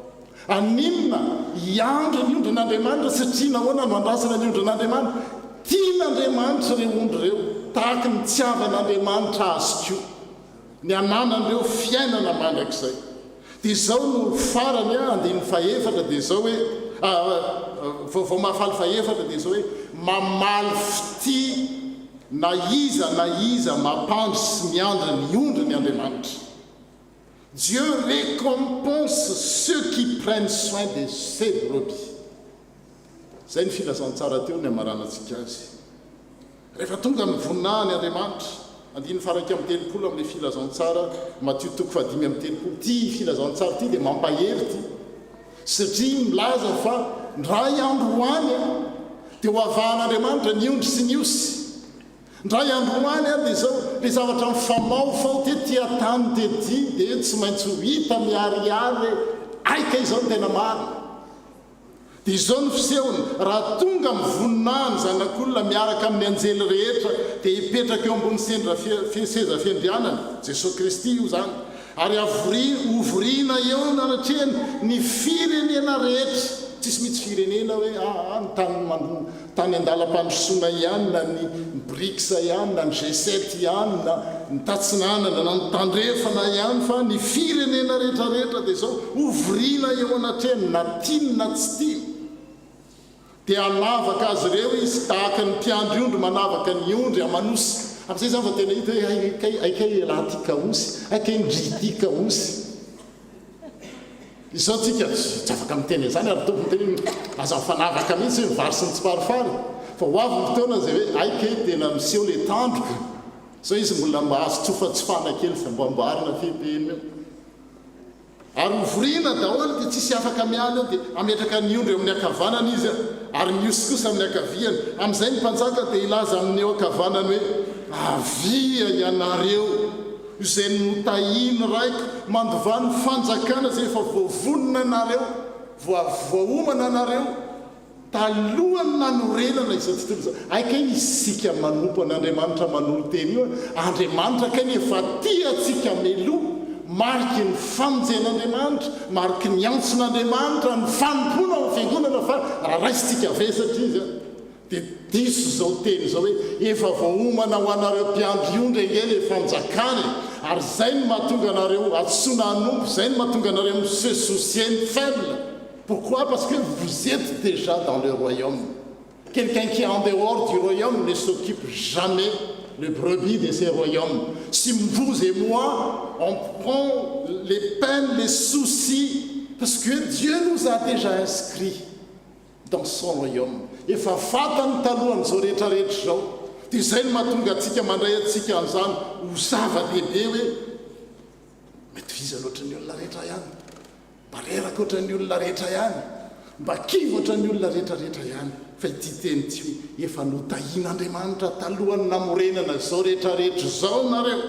Aninona hiandry ny ondrin'Andriamanitra satria nahoana no andrasana ny ondrin'Andriamanitra? Tian'Andriamanitra ireo ondry ireo, tahaka ny tsiavan'Andriamanitra azy koa. Ny ananan'ireo fiainana mandrakizay. Dia izao no farany andiny faefatra dia izao hoe vaovao mahafaly faefatra dia izao hoe mamaly fity na iza mampandry sy miandry ny ondry ny Andriamanitra. Dieu récompense ceux qui prennent soin de ses brebis. Zay ny filazantsara teo ny amaranantsika azy. Rehefa tonga amin'ny voninahiny Andriamanitra, andiny faraky amin'ny telopolo amin'ilay filazantsara, Matthieu 5:30, ty filazantsara ty dia mampahery ty, satria milaza fa ndray andro hoany dia ho avahan'Andriamanitra ny ondry sy ny osy. Ndray andro hoany dia zao le zavatra mifamao fao ty atany tety dia tsy maintsy ho hita miariary aika izao no tena marina. Dia izao ny fisehony raha tonga mivoninahiny zanak'olona miaraka amin'ny anjely rehetra dia hipetraka eo ambony seza fiandrianana Jesosy Kristy io zany, ary hovoriana eo nanatrehany ny firenena rehetra. Tsisy mitsy firenena hoe ny tany andalam-pandrosoana ihany na ny BRICS ihany na ny G7 ihany na ny tatsinanana na ny tandrefana ihany, fa ny firenena rehetrarehetra dia zao hovoriana eo anatrehany na tiny na tsy tiny. Dia anavaka azy ireo izy tahaka ny mpiandry ondry manavaka ny ondry amanosy. Amin'izay zany fa tena hita hoe aika lahy ty kaosy, aika ndry ty kaosy. Izao tsika tsy afaka miteny zany ary tompony teny aza mifanavaka mihitsy hoe vary sy ny tsiparifary. Fa ho avy ny fotoana zay hoe aika tena miseho le tandroka. Zao izy mbola mba azo tsofatsofana kely fa mbo amboarina fehipehiny eo. Ary hovoriana daholo dia tsisy afaka miala eo dia ametraka ny ondry eo amin'ny akavanana izy ary miosy kosa amin'ny akaviany. Amin'izay ny mpanjaka dia ilaza amin'ny eo akavanany hoe avia ianareo izay notahiny raiko mandovany fanjakana zay efa voavonina anareo, voaomana anareo talohany nanorenana izao tontolo izao. Aika isika manompo an'Andriamanitra manolo teny io, Andriamanitra kany efa tiatsika meloha, mariky ny famonjen'Andriamanitra, mariky ny antson'Andriamanitra, ny fanompona amin'ny fiangonana fa raha raisitsika vesatra izy dia diso izao teny izao hoe efa voaomana ho anareo mpiandry ondry engeny efa njakany, ary zay ny mahatonga anareo atsoina hanompo, zay ny mahatonga anareo se soucier ny faible. Pourquoi? Parce que vous êtes déjà dans le royaume. Quelqu'un qui est en dehors du royaume ne s'occupe jamais le brebis de ces royaumes. Si vous et moi, on prend les peines, les soucis, parce que Dieu nous a déjà inscrits dans son royaume. Efa fatany talohan'izao rehetrarehetra zao, dia izay ny mahatonga atsika mandray atsika an'izany ho zava-dehibe hoe mety viza loatra ny olona rehetra ihany, mba reraka oatra ny olona rehetra ihany, mba kivo oatra ny olona rehetrarehetra ihany. Fa ity teny ty hoe efa notahian'Andriamanitra talohany namorenana zao rehetrarehetra zao nareo.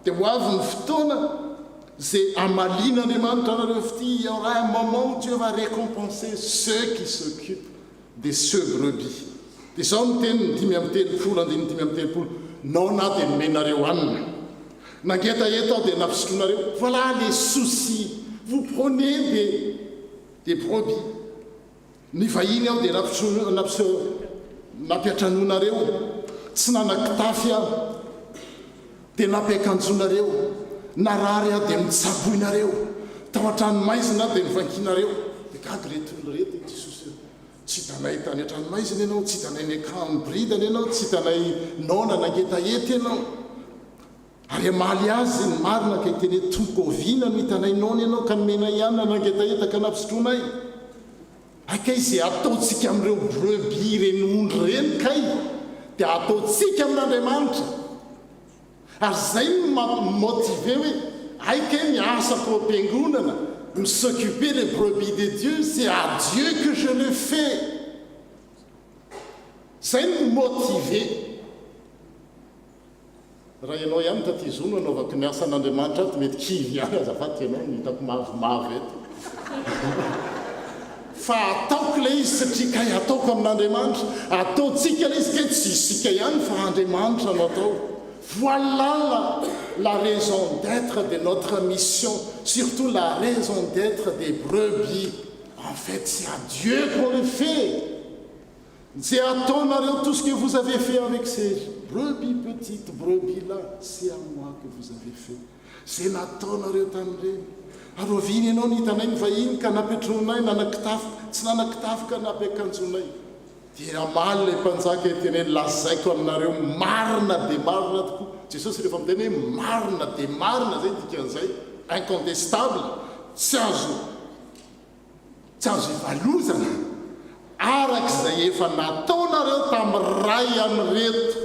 Dia ho avy ny fotoana zay amalian'Andriamanitra nareo fity, il y aura un moment où Dieu va récompenser ceux qui s'occupent de ce brebis. Dia zao ny teny 5:30, nao na dia nomenareo hanina, nangetaeta aho dia napisotonareo. Voilà les soucis. Vous prenez des brebis. Ny vahiny aho dia nampiatranonareo, tsy nanakitafy aho dia nampiakanjonareo, narary aho dia mitsaboinareo, tao an-tranomaizina dia mivankinareo. Dia gaga reto olona reto Jesosy, tsy hitanay tany an-tranomaizina ianao, tsy hitanay ny akamibridana ianao, tsy hitanay nona nangetaety ianao. Ary amaly azy ny marina ka hiteny hoe tompoviana no hitanay nona ianao ka nomenay ihany nangetaeta ka napisotroanay. Akay izay ataontsika amin'ireo brebis reny ondry reny kay dia ataontsika amin'Andriamanitra. Ary zay no motive hoe aika ny asako am-piangonana, me s'occuper des brebis de Dieu, c'est à Dieu que je le fais. Zay no motive. Raha ianao ihany taty zono anaovako ny asan'Andriamanitra ato mety kivy ihany azafady ianao ny hitako mavomavo eto. Fa ataoko ilay izy satria kay ataoko amin'Andriamanitra, ataontsika ilay izy kay tsy isika ihany fa Andriamanitra no atao. Voilà la raison d'être de notre mission, surtout la raison d'être des brebis. En fait, c'est à Dieu qu'on le fait. C'est à ton tout ce que vous avez fait avec ces brebis, petites brebis-là, c'est à moi que vous avez fait. C'est à ton arrêt. Alors, viens, non, il t'en a une vaïne, qu'un apétronai, n'en a que taf, n'en a que taf, qu'un apékanzonai. dia maly le mpanjaka teny lazaiko aminareo marina dia marina tokoa jesosy rehefa miteny hoe marina dia marina zay dikan'izay incontestable tsy azo ivalozana arak'izay efa nataonareo tamin'ny ray amin'reto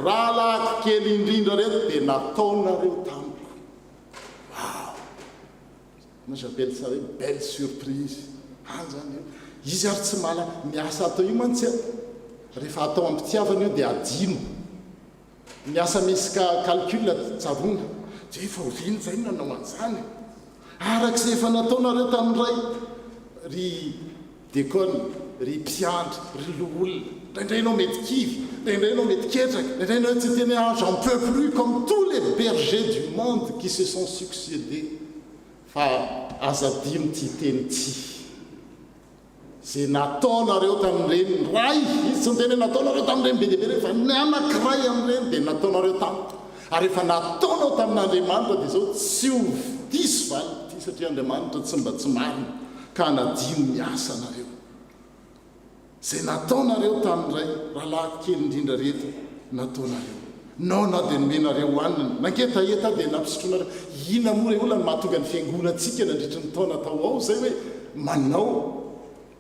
raha lahako kely indrindra reto dia nataonareo tamiko. Wow, moi j'appelle ça une belle surprise. Zany izy ary tsy mala miasa atao io mantsy rehefa atao ampitiavana io dia adino miasa misy calcul tsarona dia efa oviny zay nanao an'izany arak'izay efa nataonareo tamin'ray ry dekona ry mpiandry ry loolona ndraindrainao mety kivy ndraindrainao mety ketraka ndraindrainao tsy teny j'en peux plus comme tous les bergers du monde qui se sont succédés fa azadino ty teny ty zay nataonareo tamin'ireny ray izy tsy miteny nataonareo tamin'ireny be dia be reny fa ny anankiray amin'ireny dia nataonareo tamiko ary efa nataonao tamin'Andriamanitra dia zao tsy ho diso valy ty satria Andriamanitra tsy mba tsy marina ka nadino miasa nareo zay nataonareo tamin'ray rahalahy kely indrindra reto nataonareo nao na dia nomenareo hoanina nanketaeta dia nampisotroanareo ina moa re olona mahatonga ny fiangonantsika nandritry ny taona tao ao zay hoe manao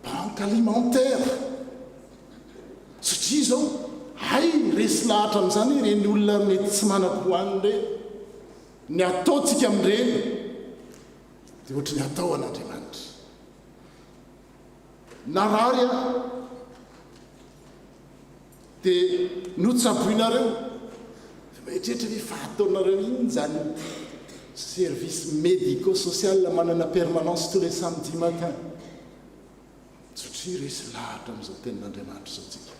banque alimentaire satria zao hay resy lahatra amin'izany reny olona mety tsy manam-poaniny reny ny ataontsika amin'ireny dia ohatra ny atao an'Andriamanitra narary a dia notsaboinareo maetrehitra hoe fahataonareo iny zany service médico-social manana permanence tous les samedis matin satria resy lahatra amin'izao tenin'Andriamanitra zao tsika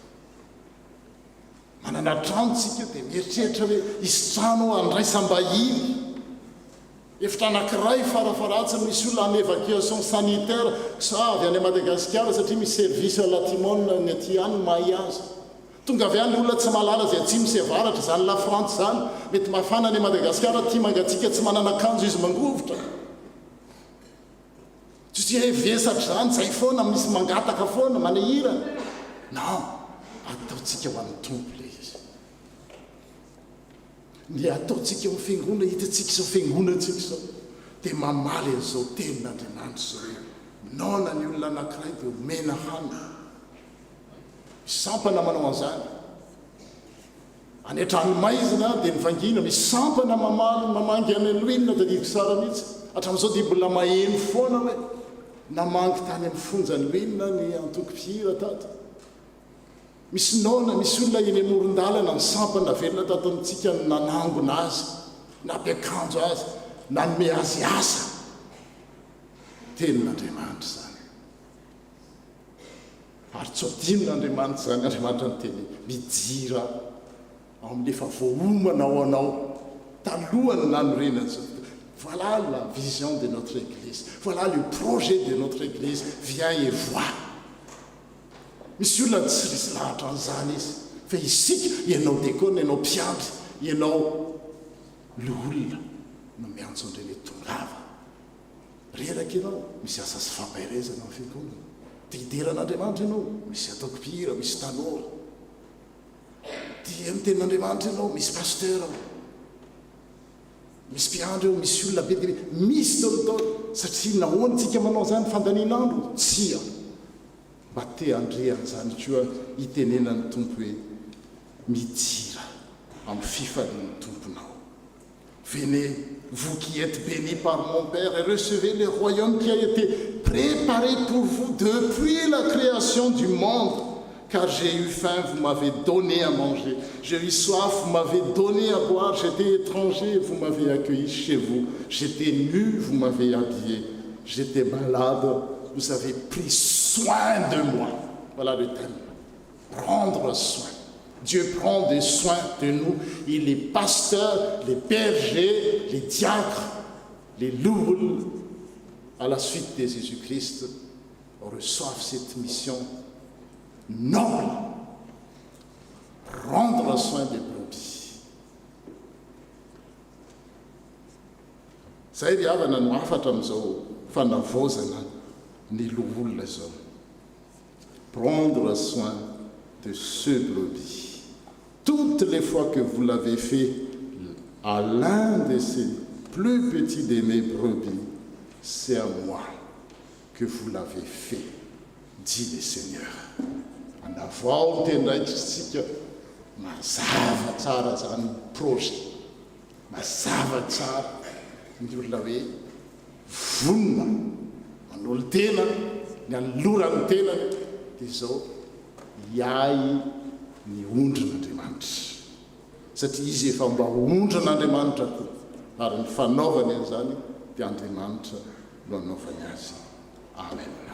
manana trano tsika dia mieritreritra hoe isy trano andraisam-bahiny efitra anankiray farafaratsiny misy olona en évacuation sanitaire avy any Madagasikara satria misy service latimone ny aty any mahay azy tonga avy any olona tsy malala zay atsimo sy avaratra zany la France zany mety mafana any Madagasikara ty mangatsika tsy manana akanjo izy mangovotra tsy vesatra zany zay foana misy mangataka foana manehirana non ataontsika ho amin'ny tompo le izy ny ataontsika ho fiangonana hitantsika izao fiangonantsika izao dia mamaly an'izao tenin'Andriamanitra zao nona ny olona anankiray dia omena hana misy sampana manao an'izany any an-tranomaizina dia nivangina misy sampana mamangy any Elohina da diviko sara mihitsy hatramin'izao dia mbola maheno foana hoe namangy tany amin'ny fonjany Elohina ny antoko-pihira tato misy nona misy olona eny amoron-dalana ny sampana velona tato amintsika nanangona azy nampiakanjo azy nanome azy asa tenin'Andriamanitra zany ary tsy adinon'Andriamanitra zany Andriamanitra ny teny mijira amin'lefa voahomana ao anao talohany nanorenany zao. Voilà la vision de notre Église. Voilà le projet de notre Église. Viens et vois. Misy olona tsy risy lahatra an'izany izy fa isika ianao dekona ianao mpiandry ianao le olona no miantso an'ireny tongava reraka ianao misy asa sy fampairezana amin'ny fiangonana tideran'Andriamanitra ianao misy atoko-pihira misy tanora dia mitenin'Andriamanitra ianao misy pasteur ao misy mpiandry eo misy olona be dia misy taolotao satria nahoantsika manao zany fandaninandro tsia mba te andrean'izany koa itenenan'ny tompo hoe mijira amin'ny fifalian'ny tomponao. Venez, vous qui êtes bénis par mon Père, et recevez le royaume qui a été préparé pour vous depuis la création du monde. Car j'ai eu faim, vous m'avez donné à manger. J'ai eu soif, vous m'avez donné à boire. J'étais étranger, vous m'avez accueilli chez vous. J'étais nu, vous m'avez habillé. J'étais malade, vous avez pris soin de moi. Voilà le thème. Prendre soin. Dieu prend des soins de nous. Et les pasteurs, les bergers, les diacres, les louls, à la suite de Jésus-Christ, reçoivent cette mission noble, prendre soin des brebis. Zay ry havana no afatra amin'izao fanavozana ny loholona zao. Prendre soin de ce brebis. Toutes les fois que vous l'avez fait à l'un de ces plus petits de mes brebis, c'est à moi que vous l'avez fait, dit le Seigneur. Anavaoty ndraikitsika mazava tsara zany projet, mazava tsara ny olona hoe vonona manolo tena ny anolorany tena dia izao iay ny ondrin'Andriamanitra, satria izy efa mba ondrin'Andriamanitra koa ary ny fanaovany an'izany dia Andriamanitra no anaovany azy. Amen.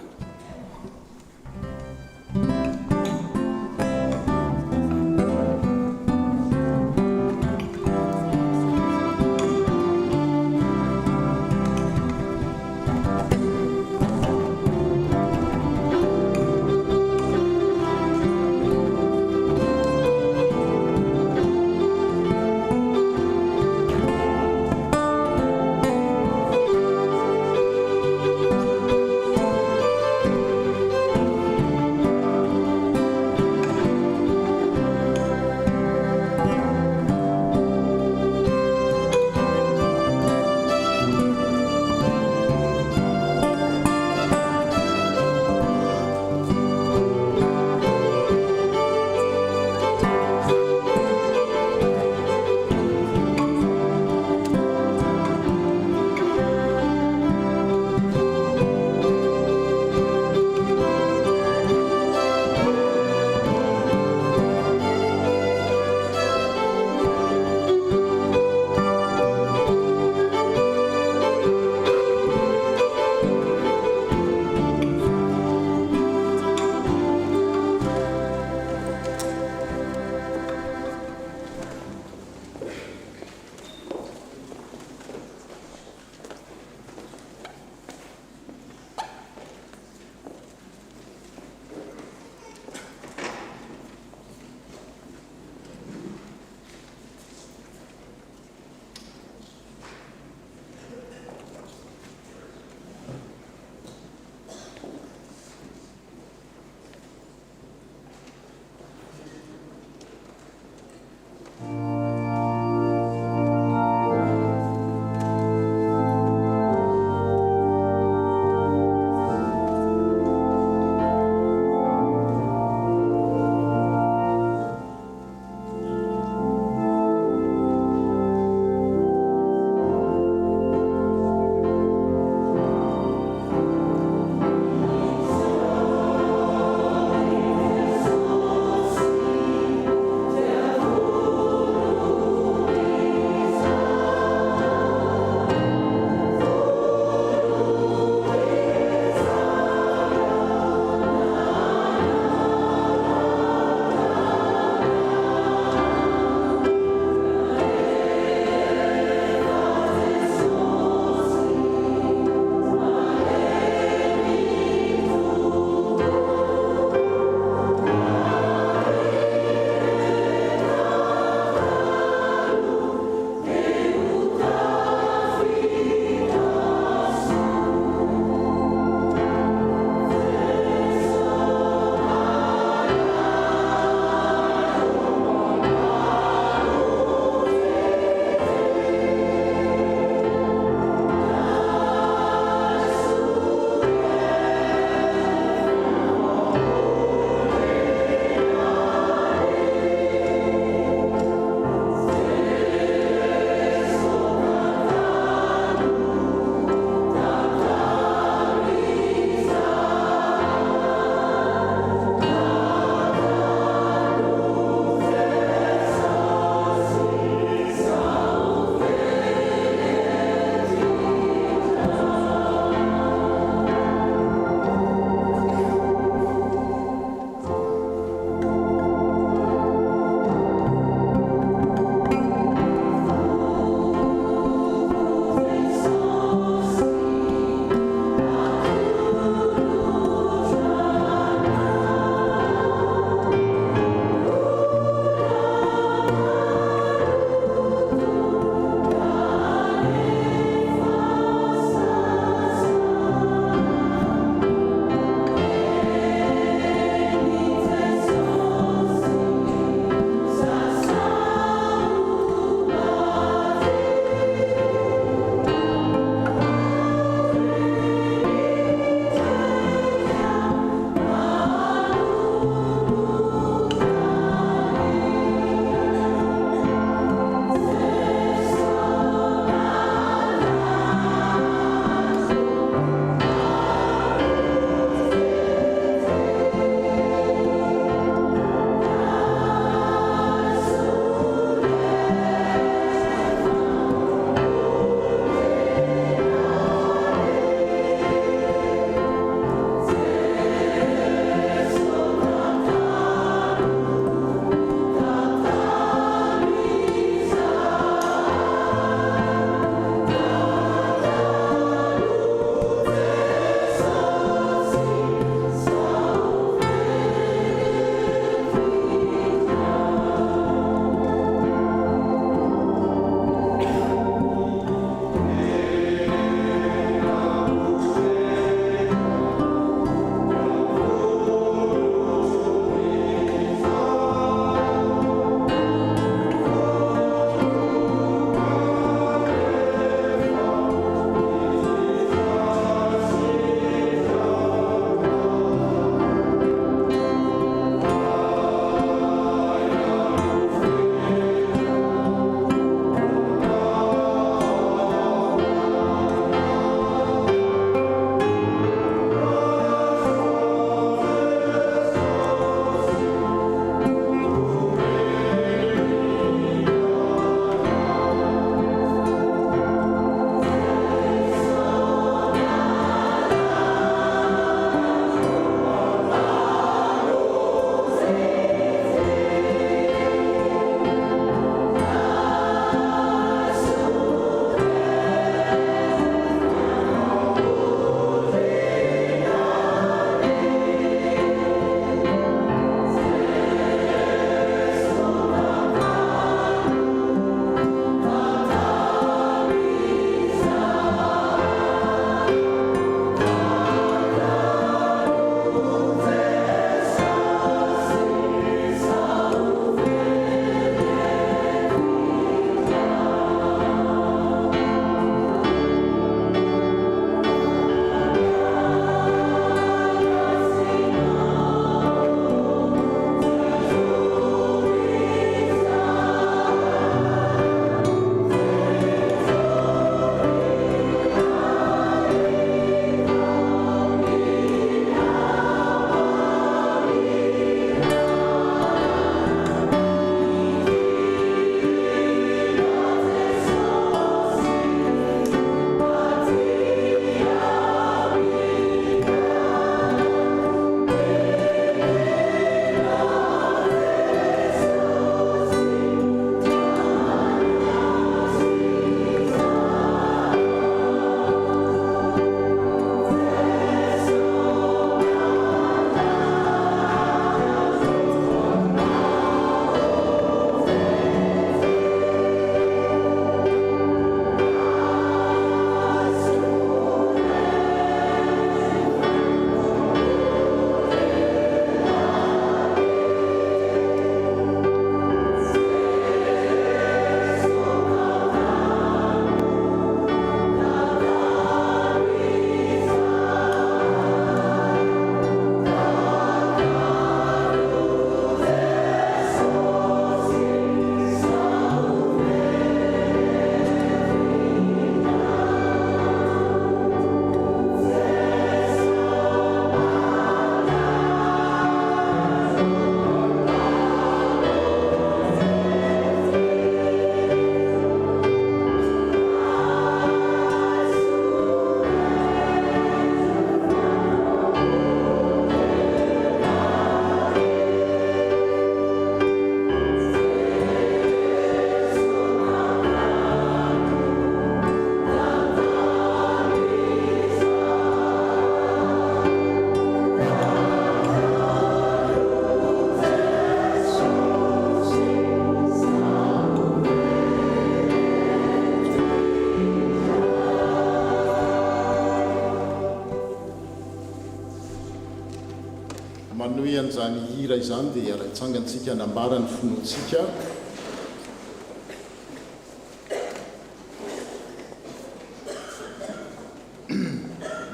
manoe an'izany hira izany dia araitsangantsika anambarany finoantsika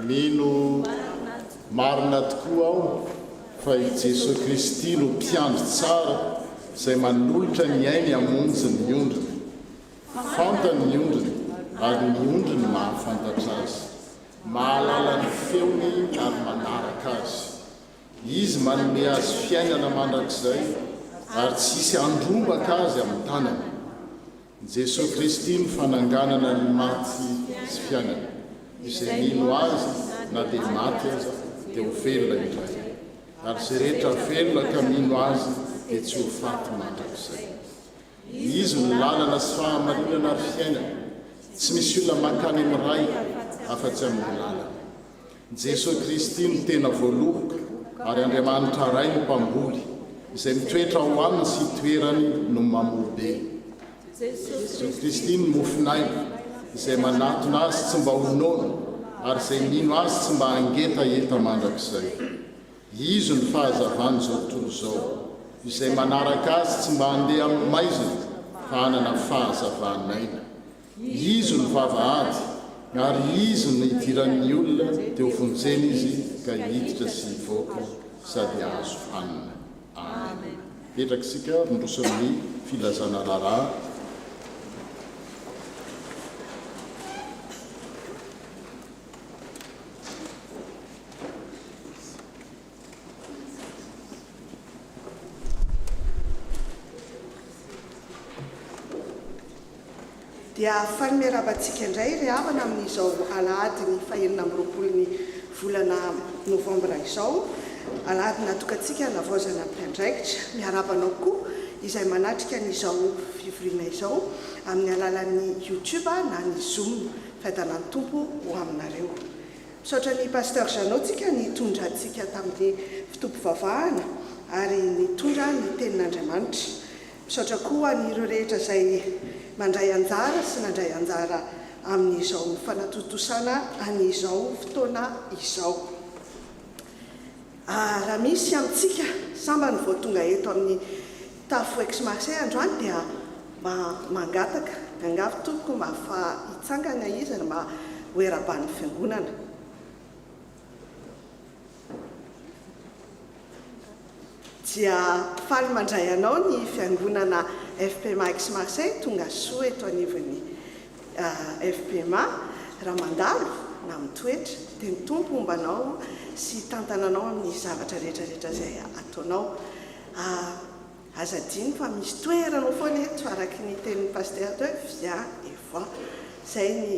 mino marina tokoa aho fa i Jesosy Kristy no mpiandry tsara izay manolotra ny ainy hamonjy ny ondriny fantany ny ondriny ary ny ondriny mahafantatra azy mahalala ny feony ary manaraka azy izy manome azy fiainana mandrakizay ary tsisy andrombaka azy amin'ny tanany Jesosy Kristy no fananganana ny maty sy fiainana izay mino azy na dia maty aza dia ho velona indray ary izay rehetra velona ka mino azy dia tsy ho faty mandrakizay izy no lalana sy fahamarinana ary fiainana tsy misy olona mankany amin'ny ray afa-tsy amin'ny lalana Jesosy Kristy no tena voaloboka ary Andriamanitra ray no mpamboly izay mitoetra ho aminy sy toerany no mamolobe Jesosy Kristy no mofinaina izay manatona azy tsy mba honoana ary izay mino azy tsy mba angetaeta mandrakizay izy ny fahazavany zao tontolo zao izay manaraka azy tsy mba handeha amin'ny maizina fa hanana fahazavanaina izy ny vavahady ary izy ny idiran'ny olona dia ho vonjeny izy ka hiditra sy hivoaka sady azo hanina amen petraka isika mindroso amin'ny filazana raharaha dia fanomeravantsika indray ry havana amin'izao alahady ny fahenina amin'ny roapolon'ny volana novambra izao alahady natokantsika navaozana mpiandraikitra miarabanao koa izay manatrika n'izao fivoriana izao amin'ny alalan'ny YouTube na ny Zoom fahitana ny tompo ho aminareo misaotra ny pasteur Janot-tsika nitondrantsika tamin'ny fitompovavahana ary nitondra ny tenin'Andriamanitra misaotra koa n'ireo rehetra izay mandray anjara sy nandray anjara amin'izao fanatotosana an'izao fotoana izao raha misy amintsika samba ny voatonga eto amin'ny tafo ex-marseille androany dia mangataka angavy tompoko mba fa hitsangana izy ary mba hoeraban'ny fiangonana dia faly mandray anao ny fiangonana FPMA ex-marseille tonga soa eto anivon'ny FPMA raha mandalo na mitoetra dia ny tompo ombanao sy tantananao amin'ny zavatra rehetrarehetra izay ataonao azadiny fa misy toeranao foana eto araky ny tenin'ny pasteur de vient et voit izay ny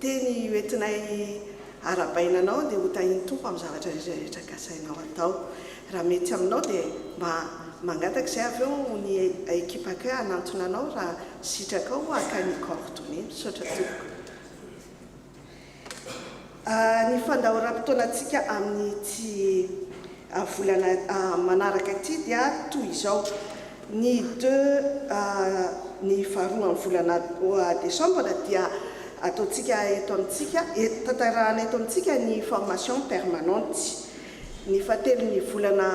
teny hoentinay arabainanao dia ho tahiny tompo amin'ny zavatra rehetrarehetra kasainao atao raha mety aminao dia mba mangataka izay avy eo ny ekipaka hanantona anao raha sitrakao akany coordonné misaotra tompoko ny fandahoram-potoanantsika amin'ny ty volana manaraka ty dia toy izao ny ny faharoa amin'ny volana décembre dia ataontsika eto amintsika tantarahana eto amintsika ny formation permanente ny fahatelo ny volana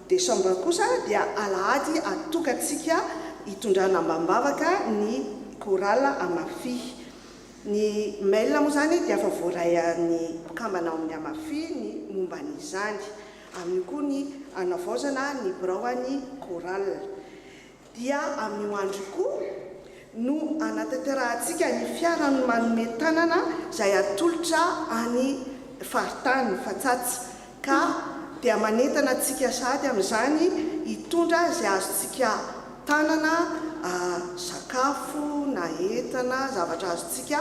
décembre kosa dia alahady atokantsika hitondrana ambambavaka ny chorale Amafi ny mail moa zany dia afa voaray ny mpikambana amin'ny Amafi ny momba n'izany amin'ny koa ny anavaozana ny braoany chorale dia amin'ny andro koa no anatanterantsika ny fiarany manome tanana izay atolotra any faritany Fatsatsa ka dia manentana antsika sady amin'izany hitondra izay azontsika tanana sakafo na entana zavatra azontsika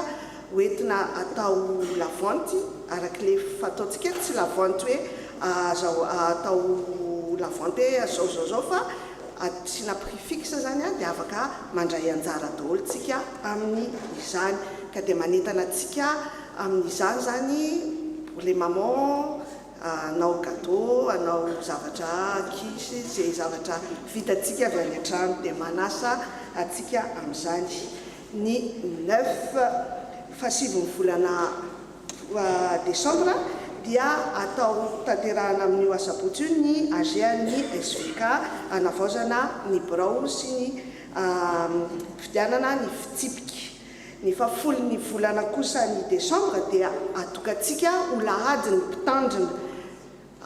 hoentina atao lavanty arak'ile fataontsika tsy lavanty hoe atao lavanty zao fa atsina prix fixe zany dia afaka mandray anjara daholo tsika amin'ny izany ka dia manentana antsika amin'izany zany pour les mamans anao gâteau anao zavatra kisy zay zavatra vitantsika avy any an-trano dia manasa atsika amin'izany ny 9 volana décembre dia atao tanterahana amin'io asabotsy io ny AGN SVK anavaozana ny birao sy ny fidianana ny fitsipika. Ny fahafolon'ny volana kosa ny desambra dia atokantsika ho lahady ny mpitandrina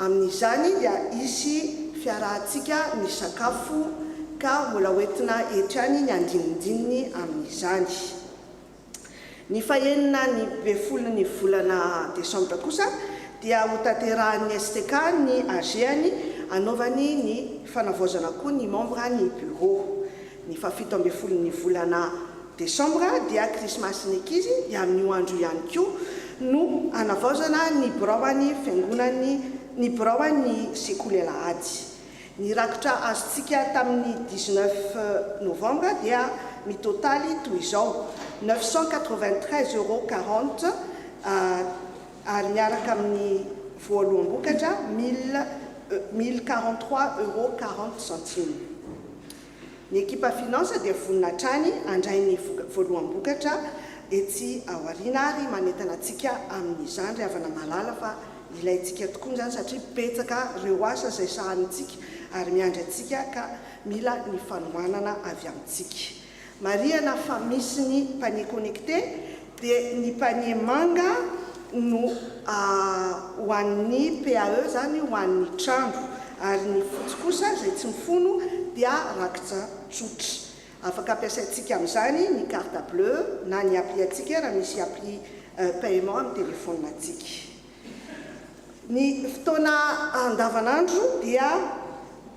amin'izany dia isy fiarahantsika ny sakafo ka mbola hoentina etrany ny andinindininy amin'izany. Ny fahenina ny befolony volana desambra kosa dia ho tanterahan'ny STK ny AGN anaovany ny fanavaozana koa ny membre ny bureau. Ny fafito amby folony volana desambra dia krismasy ny ankizy dia amin'io andro ihany koa no anavaozana ny biraony fiangonany ny biraony sekoly alahady. Ny rakotra azontsika tamin'ny 19 novembre dia mitotaly toy izao 993,40 ary miaraka amin'ny voaloam-bokatra 1043,40 €. Ny ekipa finance dia voninahitra andray ny voaloam-bokatra etsy aoriana ary manentana antsika amin'izany ravana malala fa ilayntsika tokoa izany satria betsaka ireo asa izay sahanitsika ary miandry antsika ka mila ny fanomanana avy amintsika. Mariana fa misy ny panier connecté dia ny panier manga no ho an'ny PAE zany ho an'ny trano ary ny fotsy kosa izay tsy mifono dia rakitra tsotra. Afaka ampiasaintsika amin'izany ny carte bleue na ny appli antsika raha misy appli paiement amin'ny téléphone antsika. Ny fotoana andavanandro dia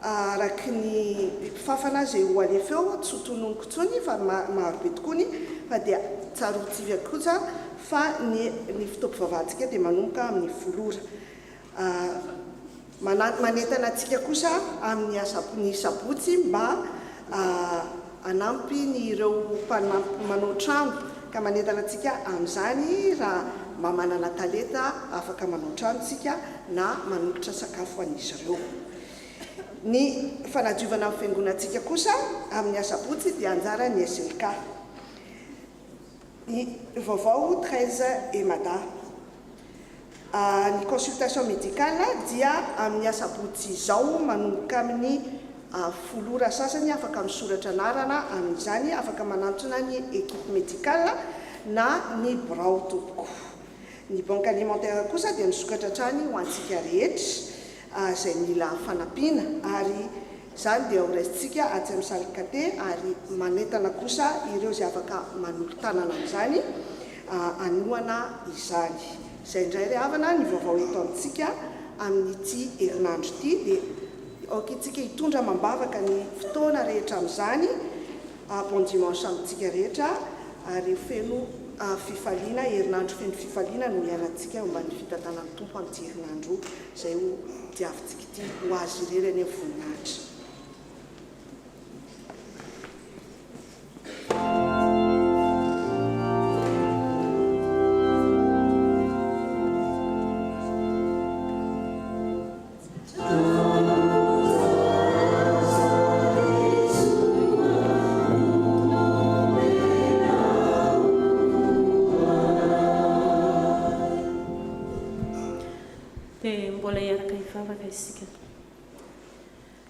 araky ny fafana izay ho alefa eo tsy ho tononoko tsony fa marobe tokony fa dia tsarotsivy kosa fa ny fotoam-pivavahantsika dia manomboka amin'ny folora. Manentana antsika kosa amin'ny ny sabotsy mba anampy ny ireo manao trano ka manentana antsika amin'izany raha mba manana talenta afaka manao trano tsika na manolotra sakafo an'izy ireo. Ny fanadiovana amin'ny fiangonantsika kosa amin'ny asabotsy dia anjara ny SLK. Ny vaovao 13 EMADA. Ny consultation médicale dia amin'ny asabotsy izao manomboka amin'ny folora sasany afaka misoratra anarana amin'izany afaka manantsona ny équipe médicale na ny birao tompoko. Ny banque alimentaire kosa dia misokatra hatrany ho antsika rehetra izay mila fanampiana ary izany dia horaisitsika atsy amin'ny salikate ary manentana kosa ireo izay afaka manolo tanana amin'izany anohana izany. Izay indray ry havana ny vaovao eto amintsika amin'ity herinandro ity dia aokitsika hitondra mambavaka ny fotoana rehetra amin'izany bon dimanche amintsika rehetra ary feno fifaliana herinandro feno fifaliana no ianantsika mba ny fitantanan'ny tompo amin'ity herinandro izay ho diavintsika ity ho azy irery any amin'ny voninahitra.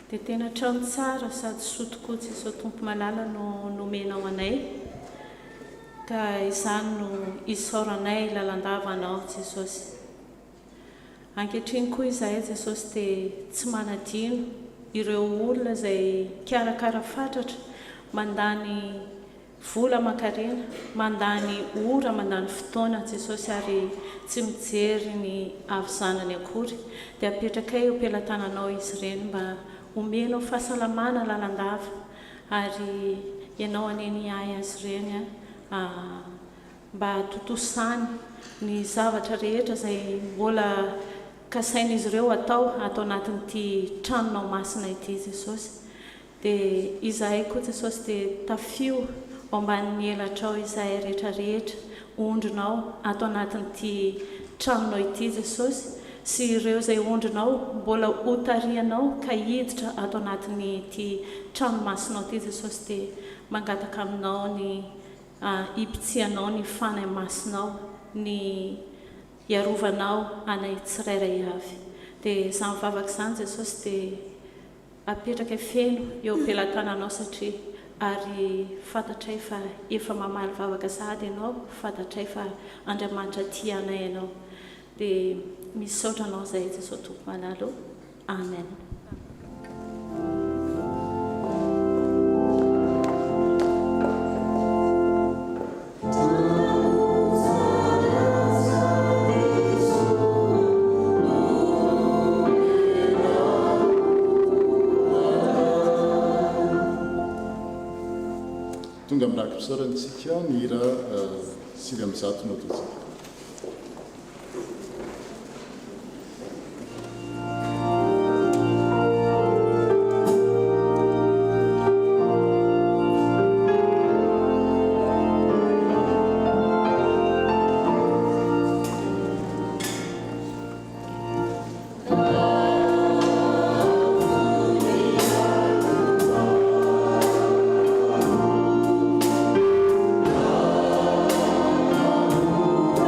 Dia tena trano tsara sady sotokotsy izao tompo malala no nomenao anay ka izany no isaoranay lalandavanao Jesosy. Ankehitriny koa izahay Jesosy dia tsy manadino ireo olona izay karakara fatratra mandany vola aman-karena, mandany ora, mandany fotoana Jesosy ary tsy mijery ny avizanany akory dia apetrakay eo am-pelantananao izy ireny mba omenao fahasalamana lalandava ary ianao aneny ahy azy ireny mba totosany ny zavatra rehetra izay mbola kasain'izy ireo atao anatin'ity tranonao masina ity Jesosy. Dia izahay koa Jesosy dia tafio ambanin'ny elatrao izahay rehetrarehetra ondrinao ato anatin'ity tranonao ity Jesosy sy ireo izay ondrinao mbola hotarianao ka hiditra ato anatin'ny ity tranomasinao ity Jesosy dia mangataka aminao ny hipitsianao ny fanahy masinao ny hiarovanao anay tsirairay avy. Dia izaho mivavaka izany Jesosy dia apetraka feno eo am-pelantananao satria ary fantatray fa efa mamaly vavaka sahady ianao, fantatray fa Andriamanitra tia anay ianao. Dia misaotra anao izay Jesosy tompo manalo. Amen. tonga amin'nraky pisaorantsika mihira sily amin'ny zato no totsika. Oh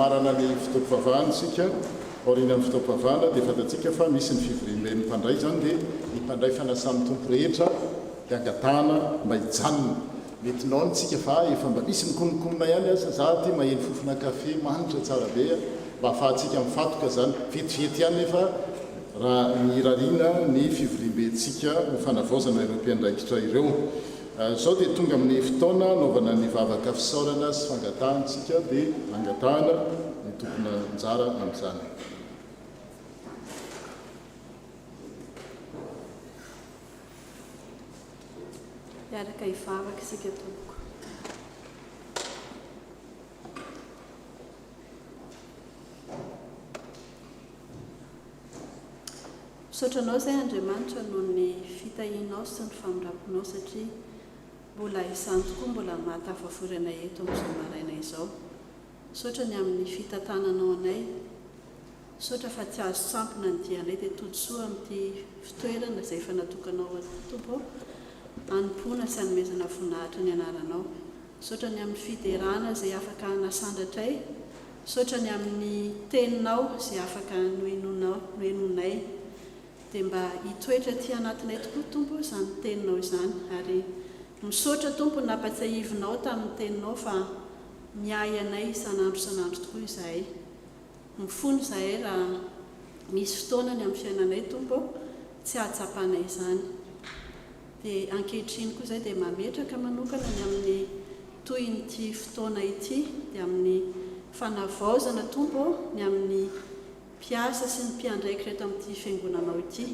namarana ny fotoam-pivavahantsika aorinan'ny fotoam-pivavahana dia fantatsika fa misy ny fivorimben'ny mpandray zany dia ny mpandray fanasan'ny tompo rehetra dia angatahana mba hijanona mety naontsika fa efa mba misy mikonokonona ihany aza za ty maheny fofona kafe manitra tsara be mba ahafahantsika mifatoka zany vetivety ihany nefa raha nirariana ny fivorimbentsika fanavaozana ireo mpiandraikitra ireo zao dia tonga amin'ny fotoana naovana ny vavaka fisaorana sy fangatahantsika dia angatahana ny tompona njara amin'izany miaraka hivavaka isika tompoko. Misaotranao izay Andriamanitra noho ny fitahianao sy ny famindramponao satria mbola isany tokoa mbola mahatafaforana eto amin'izao maraina izao. Misaotra ny amin'ny fitantananao anay, misaotra fa tsy azo sampona ny dianay dia tontsoa amin'ity fitoerana izay efa natokanao tompo anompona sy hanomezana voninahitra ny anaranao. Misaotra ny amin'ny fiderana izay afaka nasandratray, misaotra ny amin'ny teninao izay afaka noenonay dia mba hitoetra ty anatinay tokoa tompo izany teninao izany ary misaotra tompo nampatsahivinao tamin'ny teninao fa miay anay isan'andro tokoa izahay. Mifony izahay raha misy fotoanany amin'ny fiainanay tompo tsy ahatsapanay izany. Dia ankehitriny koa izay dia mametraka manokana ny amin'ny toy nyty fotoana ity dia amin'ny fanavaozana tompo ny amin'ny mpiasa sy ny mpiandraikitra eto amin'ity fiangonanao ity.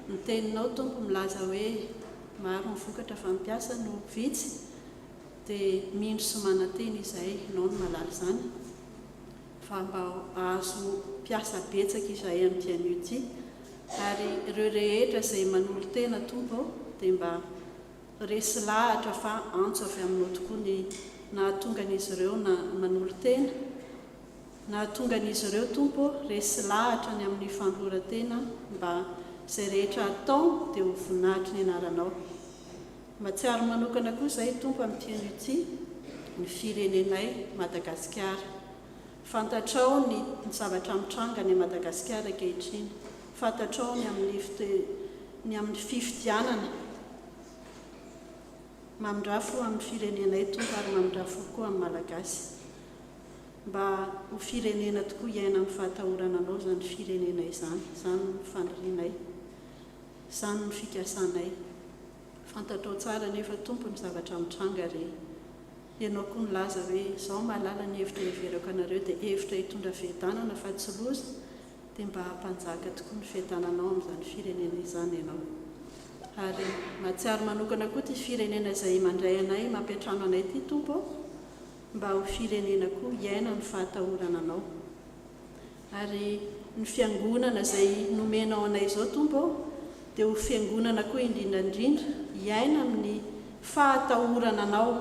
Ny teninao tompo milaza hoe maro ny vokatra fa mpiasa no vitsy dia mindro sy mananteny izahay ianao no malala izany fa mba azo mpiasa betsaka izahay amin'ity anio ity ary ireo rehetra izay manolo tena tompo dia mba resy lahatra fa antso avy aminao tokoa ny nahatongan'izy ireo na manolo tena nahatongan'izy ireo tompo resy lahatra ny amin'ny fandroran-tena mba izay rehetra atao dia ho voninahitra ny anaranao. Matsiaro manokana koa izay tompo amin'ity anio ity ny firenenay Madagasikara. Fantatrao ny zavatra mitranga ny Madagasikara ankehitriny. Fantatrao ny amin'ny fifidianana mamindrafo amin'ny firenenay tompo ary mamindrafo koa amin'ny Malagasy. Mba ho firenena tokoa iaina amin'ny fahatahorana anao zany firenena izany, izany ny fandrinay, izany ny fikasanay. Fantatrao tsara nefa tompo ny zavatra mitranga ary ianao koa nilaza hoe izao mahalala ny hevitra iverako anareo dia hevitra hitondra fiadanana fa tsy loza dia mba hampanjaka tokoa ny fiadananao amin'izany firenena izany ianao. Ary matsiaro manokana koa ty firenena izay mandray anay mampiatrano anay ty tompo mba ho firenena koa iaina ny fahatahorana anao. Ary ny fiangonana izay nomenao anay izao tompo dia ho fiangonana koa indrindrandrindra iaina amin'ny fahatahorana anao,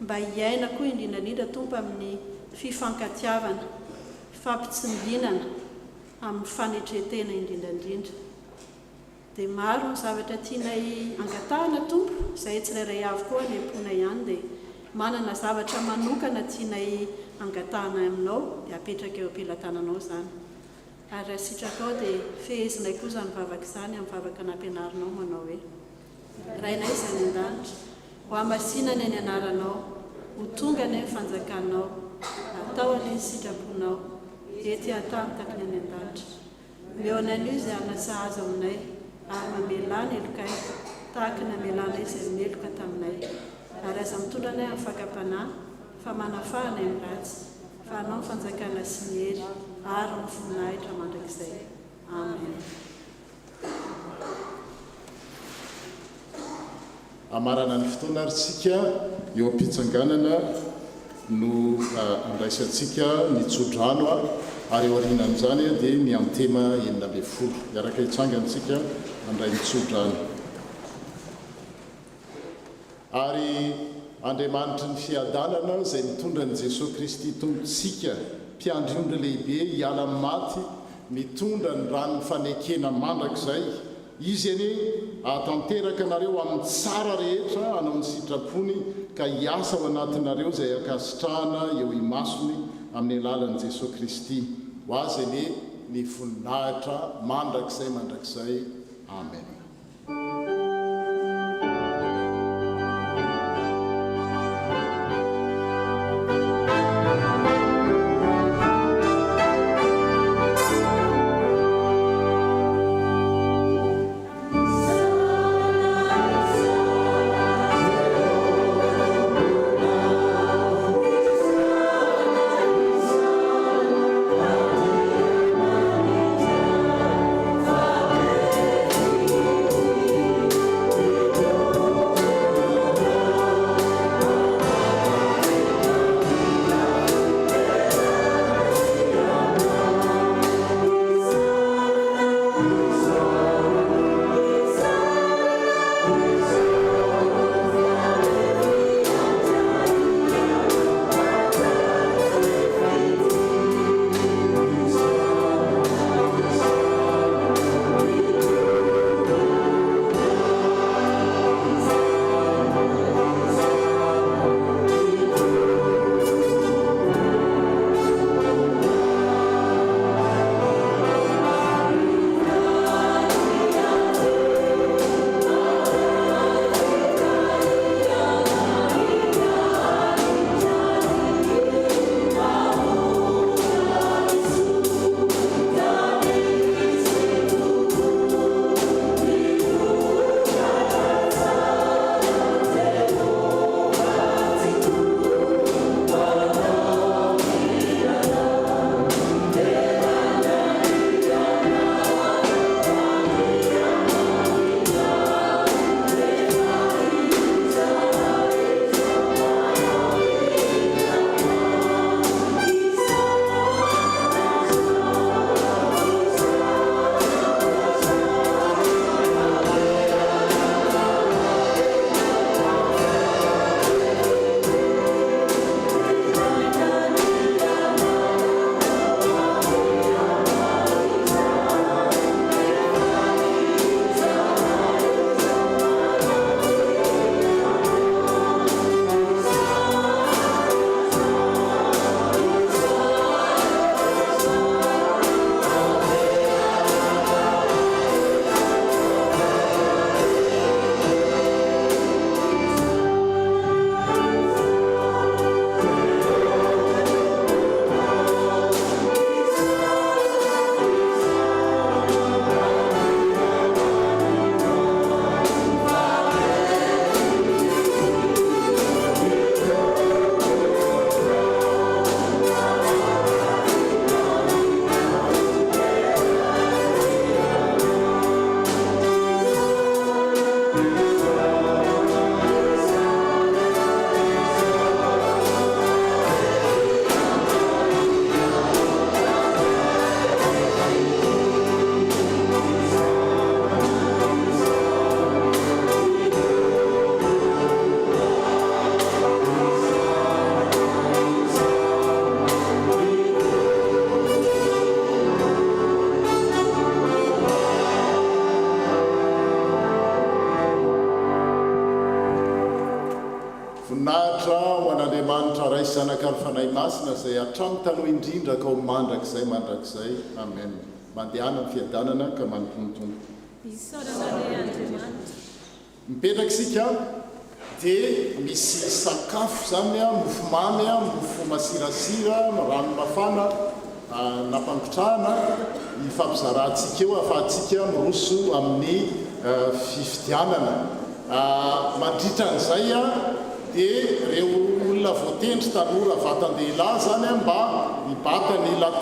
mba iaina koa indrindrandrindra tompo amin'ny fifankatiavana, fampitsinginana amin'ny fanetretena indrindrandrindra. Dia maro ny zavatra tianay angatahana tompo izay tsirairay avy koa ny ampona ihany dia manana zavatra manokana tianay angatahana aminao dia apetraka eo ampelantananao izany. Ary asitraka ao dia fehezinay koa izany vavaka izany amin'ny vavaka nampianarinao manao hoe rainay izany an-danitra ho amasinany ny anaranao, ho tonga ny fanjakanao, atao any sitraponao, ety atao takany any an-danitra. Meo an'io izay anasahaza aminay ary mamelana elokay tahaka ny amelana izay meloka taminay. Ary aza mitondra anay amin'ny fakapanahy fa manafahana amin'ny ratsy fa anao ny fanjakana sy ny hery ary ny voninahitra mandrakizay. Amen. Amarana ny fotoana aritsika eo am-pitsanganana no andraisantsika ny tsodrano ary eo arinan'izany dia ny antema 12 miaraka hitsangantsika andray ny tsodrano. Ary Andriamanitra ny fiadanana izay mitondra ny Jesosy Kristy tompontsika mpiandriondra lehibe hiala amin'ny maty mitondra ny ranony fanekena mandrakizay izy any atanteraka anareo amin'ny tsara rehetra hanao ny sitrapony ka hiasa ao anatinareo izay akasitrahana eo imasony amin'ny alalan'i Jesosy Kristy. Ho azy anie ny voninahitra mandrakizay. Amen. voninahitra ho an'Andriamanitra ray zanaka ny fanahy masina izay hatramo taloha indrindra ka ho mandrakizay. Amen. Mandehana ny fiadanana ka manomponotompo. Mipetraka isika dia misy sakafo zany mofomamy, mofo masirasira, rano mafana nampangotrahana ifampizarantsika eo ahafahantsika miroso amin'ny fifidianana. Mandritra an'izay dia ireo olona voatendry tanora vatan-dehilahy zany mba hibata ny